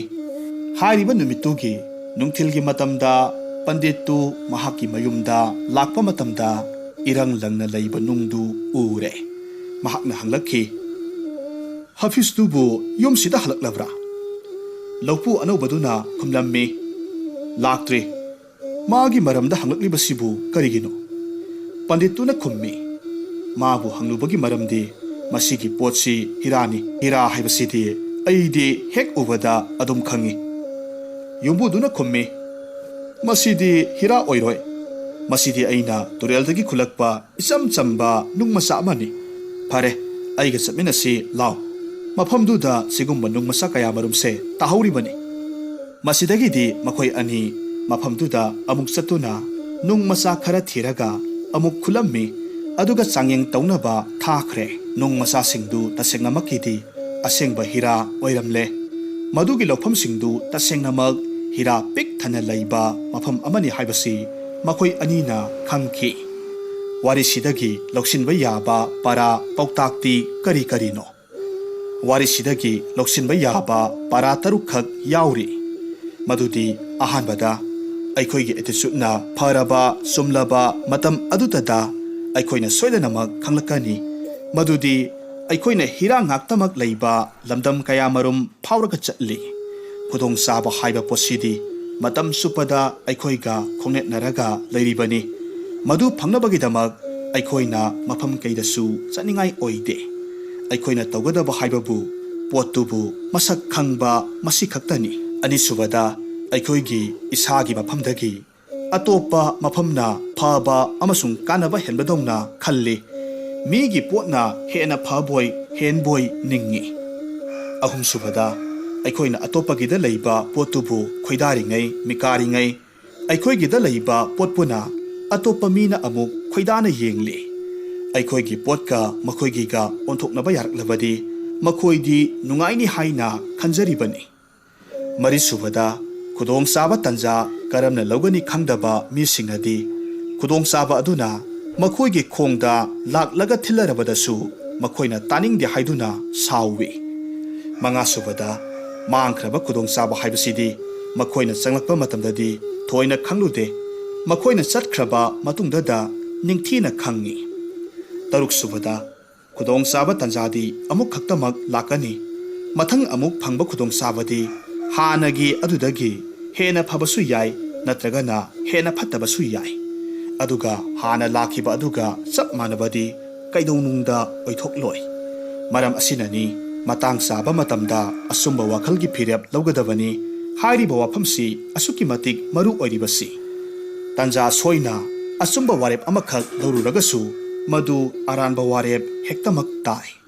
S1: ꯍꯥꯏꯔꯤꯕ ꯅꯨꯃꯤꯠꯇꯨꯒꯤ ꯅꯨꯡꯊꯤꯜꯒꯤ ꯃꯇꯝꯗ ꯄꯟꯗꯤꯠꯇꯨ ꯃꯍꯥꯛꯀꯤ ꯃꯌꯨꯝꯗ ꯂꯥꯛꯄ ꯃꯇꯝꯗ ꯏꯔꯪ ꯂꯪꯅ ꯂꯩꯕ ꯅꯨꯡꯗꯨ ꯎꯔꯦ꯫ ꯃꯍꯥꯛꯅ ꯍꯪꯂꯛꯈꯤ, ꯍꯐꯤꯖꯇꯨꯕꯨ ꯌꯨꯝꯁꯤꯗ ꯍꯜꯂꯛꯂꯕ꯭ꯔꯥ? ꯂꯧꯄꯨ ꯑꯅꯧꯕꯗꯨꯅ ꯈꯨꯝꯂꯝꯃꯤ, ꯂꯥꯛꯇ꯭ꯔꯤ꯫ ꯃꯥꯒꯤ ꯃꯔꯝꯗ ꯍꯪꯂꯛꯂꯤꯕꯁꯤꯕꯨ ꯀꯔꯤꯒꯤꯅꯣ? ꯄꯟꯗꯤꯠꯇꯨꯅ ꯈꯨꯝꯃꯤ, ꯃꯥꯕꯨ ꯍꯪꯂꯨꯕꯒꯤ ꯃꯔꯝꯗꯤ ꯃꯁꯤꯒꯤ ꯄꯣꯠꯁꯤ ꯍꯤꯔꯥꯅꯤ꯫ ꯍꯤꯔꯥ ꯍꯥꯏꯕꯁꯤꯗꯤ ꯑꯩꯗꯤ ꯍꯦꯛ ꯎꯕꯗ ꯑꯗꯨꯝ ꯈꯪꯉꯤ꯫ ꯌꯨꯝꯕꯨꯗꯨꯅ ꯈꯨꯝꯃꯤ, ꯃꯁꯤꯗꯤ ꯍꯤꯔꯥ ꯑꯣꯏꯔꯣꯏ꯫ ꯃꯁꯤꯗꯤ ꯑꯩꯅ ꯇꯨꯔꯦꯜꯗꯒꯤ ꯈꯨꯜꯂꯛꯄ ꯏꯆꯝ ꯆꯝꯕ ꯅꯨꯡ ꯃꯆꯥ ꯑꯃꯅꯤ꯫ ꯐꯔꯦ, ꯑꯩꯒ ꯆꯠꯃꯤꯟꯅꯁꯤ ꯂꯥꯎ꯫ ꯃꯐꯝꯗꯨꯗ ꯁꯤꯒꯨꯝꯕ ꯅꯨꯡ ꯃꯆꯥ ꯀꯌꯥ ꯃꯔꯨꯝꯁꯦ ꯇꯥꯍꯧꯔꯤꯕꯅꯤ꯫ ꯃꯁꯤꯗꯒꯤꯗꯤ ꯃꯈꯣꯏ ꯑꯅꯤ ꯃꯐꯝꯗꯨꯗ ꯑꯃꯨꯛ ꯆꯠꯇꯨꯅ ꯅꯨꯡ ꯃꯆꯥ ꯈꯔ ꯊꯤꯔꯒ ꯑꯃꯨꯛ ꯈꯨꯜꯂꯝꯃꯤ꯫ ꯑꯗꯨꯒ ꯆꯥꯡꯌꯦꯡ ꯇꯧꯅꯕ ꯊꯥꯈ꯭ꯔꯦ꯫ ꯅꯨꯡ ꯃꯆꯥꯁꯤꯡꯗꯨ ꯇꯁꯦꯡꯅꯃꯛꯀꯤꯗꯤ ꯑꯁꯦꯡꯕ ꯍꯤꯔꯥ ꯑꯣꯏꯔꯝꯂꯦ꯫ ꯃꯗꯨꯒꯤ ꯂꯧꯐꯝꯁꯤꯡꯗꯨ ꯇꯁꯦꯡꯅꯃꯛ ꯍꯤꯔꯥ ꯄꯤꯛ ꯊꯟꯅ ꯂꯩꯕ ꯃꯐꯝ ꯑꯃꯅꯤ ꯍꯥꯏꯕꯁꯤ ꯃꯈꯣꯏ ꯑꯅꯤꯅ ꯈꯪꯈꯤ꯫ ꯋꯥꯔꯤꯁꯤꯗꯒꯤ ꯂꯧꯁꯤꯟꯕ ꯌꯥꯕ ꯄꯥꯔꯥ ꯄꯥꯎꯇꯥꯛꯇꯤ ꯀꯔꯤ ꯀꯔꯤꯅꯣ? ꯋꯥꯔꯤꯁꯤꯗꯒꯤ ꯂꯧꯁꯤꯟꯕ ꯌꯥꯕ ꯄꯥꯔꯥ 6 ꯈꯛ ꯌꯥꯎꯔꯤ꯫ ꯃꯗꯨꯗꯤ ꯑꯍꯥꯟꯕꯗ ꯑꯩꯈꯣꯏꯒꯤ ꯑꯦꯇꯤꯆꯨꯠꯅ ꯐꯔꯕ ꯆꯨꯝꯂꯕ ꯃꯇꯝ ꯑꯗꯨꯗ ꯑꯩꯈꯣꯏꯅ ꯁꯣꯏꯗꯅꯃꯛ ꯈꯪꯂꯛꯀꯅꯤ ꯃꯗꯨꯗꯤ ꯑꯩꯈꯣꯏꯅ ꯍꯤꯔꯥ ꯉꯥꯛꯇꯃꯛ ꯂꯩꯕ ꯂꯝꯗꯝ ꯀꯌꯥꯃꯔꯨꯝ ꯐꯥꯎꯔꯒ ꯆꯠꯂꯤ꯫ ꯈꯨꯗꯣꯡꯆꯥꯕ ꯍꯥꯏꯕ ꯄꯣꯠꯁꯤꯗꯤ ꯃꯇꯝ ꯆꯨꯞꯄꯗ ꯑꯩꯈꯣꯏꯒ ꯈꯣꯡꯅꯦꯠꯅꯔꯒ ꯂꯩꯔꯤꯕꯅꯤ꯫ ꯃꯗꯨ ꯐꯪꯅꯕꯒꯤꯗꯃꯛ ꯑꯩꯈꯣꯏꯅ ꯃꯐꯝ ꯀꯩꯗꯁꯨ ꯆꯠꯅꯤꯡꯉꯥꯏ ꯑꯣꯏꯗꯦ꯫ ꯑꯩꯈꯣꯏꯅ ꯇꯧꯒꯗꯕ ꯍꯥꯏꯕꯕꯨ ꯄꯣꯠꯇꯨꯕꯨ ꯃꯁꯛ ꯈꯪꯕ ꯃꯁꯤ ꯈꯛꯇꯅꯤ꯫ ꯑꯅꯤꯁꯨꯕꯗ ꯑꯩꯈꯣꯏꯒꯤ ꯏꯁꯥꯒꯤ ꯃꯐꯝꯗꯒꯤ ꯑꯇꯣꯞꯄ ꯃꯐꯝꯅ ꯐꯕ ꯑꯃꯁꯨꯡ ꯀꯥꯟꯅꯕ ꯍꯦꯟꯕꯗꯧꯅ ꯈꯜꯂꯤ꯫ ꯃꯤꯒꯤ ꯄꯣꯠꯅ ꯍꯦꯟꯅ ꯐꯕꯣꯏ ꯍꯦꯟꯕꯣꯏ ꯅꯤꯡꯉꯤ꯫ ꯑꯍꯨꯝꯁꯨꯕꯗ ꯑꯩꯈꯣꯏꯅ ꯑꯇꯣꯞꯄꯒꯤꯗ ꯂꯩꯕ ꯄꯣꯠꯇꯨꯕꯨ ꯈꯣꯏꯗꯥꯔꯤꯉꯩ ꯃꯤꯀꯥꯔꯤꯉꯩ ꯑꯩꯈꯣꯏꯒꯤꯗ ꯂꯩꯕ ꯄꯣꯠꯄꯨꯅ ꯑꯇꯣꯞꯄ ꯃꯤꯅ ꯑꯃꯨꯛ ꯈꯣꯏꯗꯥꯅ ꯌꯦꯡꯂꯤ꯫ ꯑꯩꯈꯣꯏꯒꯤ ꯄꯣꯠꯀ ꯃꯈꯣꯏꯒꯤꯒ ꯑꯣꯟꯊꯣꯛꯅꯕ ꯌꯥꯔꯛꯂꯕꯗꯤ ꯃꯈꯣꯏꯗꯤ ꯅꯨꯡꯉꯥꯏꯅꯤ ꯍꯥꯏꯅ ꯈꯟꯖꯔꯤꯕꯅꯤ꯫ ꯃꯔꯤꯁꯨꯕꯗ ꯈꯨꯗꯣꯡꯆꯥꯕ ꯇꯟꯖꯥ ꯀꯔꯝꯅ ꯂꯧꯒꯅꯤ ꯈꯪꯗꯕ ꯃꯤꯁꯤꯡꯅꯗꯤ ꯈꯨꯗꯣꯡꯆꯥꯕ ꯑꯗꯨꯅ ꯃꯈꯣꯏꯒꯤ ꯈꯣꯡꯗ ꯂꯥꯛꯂꯒ ꯊꯤꯜꯂꯔꯕꯗꯁꯨ ꯃꯈꯣꯏꯅ ꯇꯥꯅꯤꯡꯗꯦ ꯍꯥꯏꯗꯨꯅ ꯁꯥꯎꯏ꯫ ꯃꯉꯥꯁꯨꯕꯗ, ꯃꯥꯡꯈ꯭ꯔꯕ ꯈꯨꯗꯣꯡꯆꯥꯕ ꯍꯥꯏꯕꯁꯤꯗꯤ ꯃꯈꯣꯏꯅ ꯆꯪꯂꯛꯄ ꯃꯇꯝꯗꯗꯤ ꯊꯣꯏꯅ ꯈꯪꯂꯨꯗꯦ, ꯃꯈꯣꯏꯅ ꯆꯠꯈ꯭ꯔꯕ ꯃꯇꯨꯡꯗꯗ ꯅꯤꯡꯊꯤꯅ ꯈꯪꯏ꯫ ꯇꯔꯨꯛꯁꯨꯕꯗ, ꯈꯨꯗꯣꯡꯆꯥꯕ ꯇꯥꯟꯖꯥꯗꯤ ꯑꯃꯨꯛ ꯈꯛꯇꯃꯛ ꯂꯥꯛꯀꯅꯤ꯫ ꯃꯊꯪ ꯑꯃꯨꯛ ꯐꯪꯕ ꯈꯨꯗꯣꯡꯆꯥꯕꯗꯤ ꯍꯥꯟꯅꯒꯤ ꯑꯗꯨꯗꯒꯤ ꯍꯦꯟꯅ ꯐꯕꯁꯨ ꯌꯥꯏ ꯅꯠꯇ꯭ꯔꯒꯅ ꯍꯦꯟꯅ ꯐꯠꯇꯕꯁꯨ ꯌꯥꯏ꯫ ꯑꯗꯨꯒ ꯍꯥꯟꯅ ꯂꯥꯛꯈꯤꯕ ꯑꯗꯨꯒ ꯆꯞ ꯃꯥꯟꯅꯕꯗꯤ ꯀꯩꯗꯧꯅꯨꯡꯗ ꯑꯣꯏꯊꯣꯛꯂꯣꯏ꯫ ꯃꯔꯝ ꯑꯁꯤꯅꯅꯤ ꯃꯇꯥꯡ ꯆꯥꯕ ꯃꯇꯝꯗ ꯑꯆꯨꯝꯕ ꯋꯥꯈꯜꯒꯤ ꯐꯤꯔꯦꯞ ꯂꯧꯒꯗꯕꯅꯤ ꯍꯥꯏꯔꯤꯕ ꯋꯥꯐꯝꯁꯤ ꯑꯁꯨꯛꯀꯤ ꯃꯇꯤꯛ ꯃꯔꯨ ꯑꯣꯏꯔꯤꯕꯁꯤ꯫ ꯇꯥꯟꯖꯥ ꯁꯣꯏꯅ ꯑꯆꯨꯝꯕ ꯋꯥꯔꯦꯞ ꯑꯃꯈꯛ ꯂꯧꯔꯨꯔꯒꯁꯨ ꯃꯗꯨ ꯑꯔꯥꯟꯕ ꯋꯥꯔꯦꯞ ꯍꯦꯛꯇꯃꯛ ꯇꯥꯏ꯫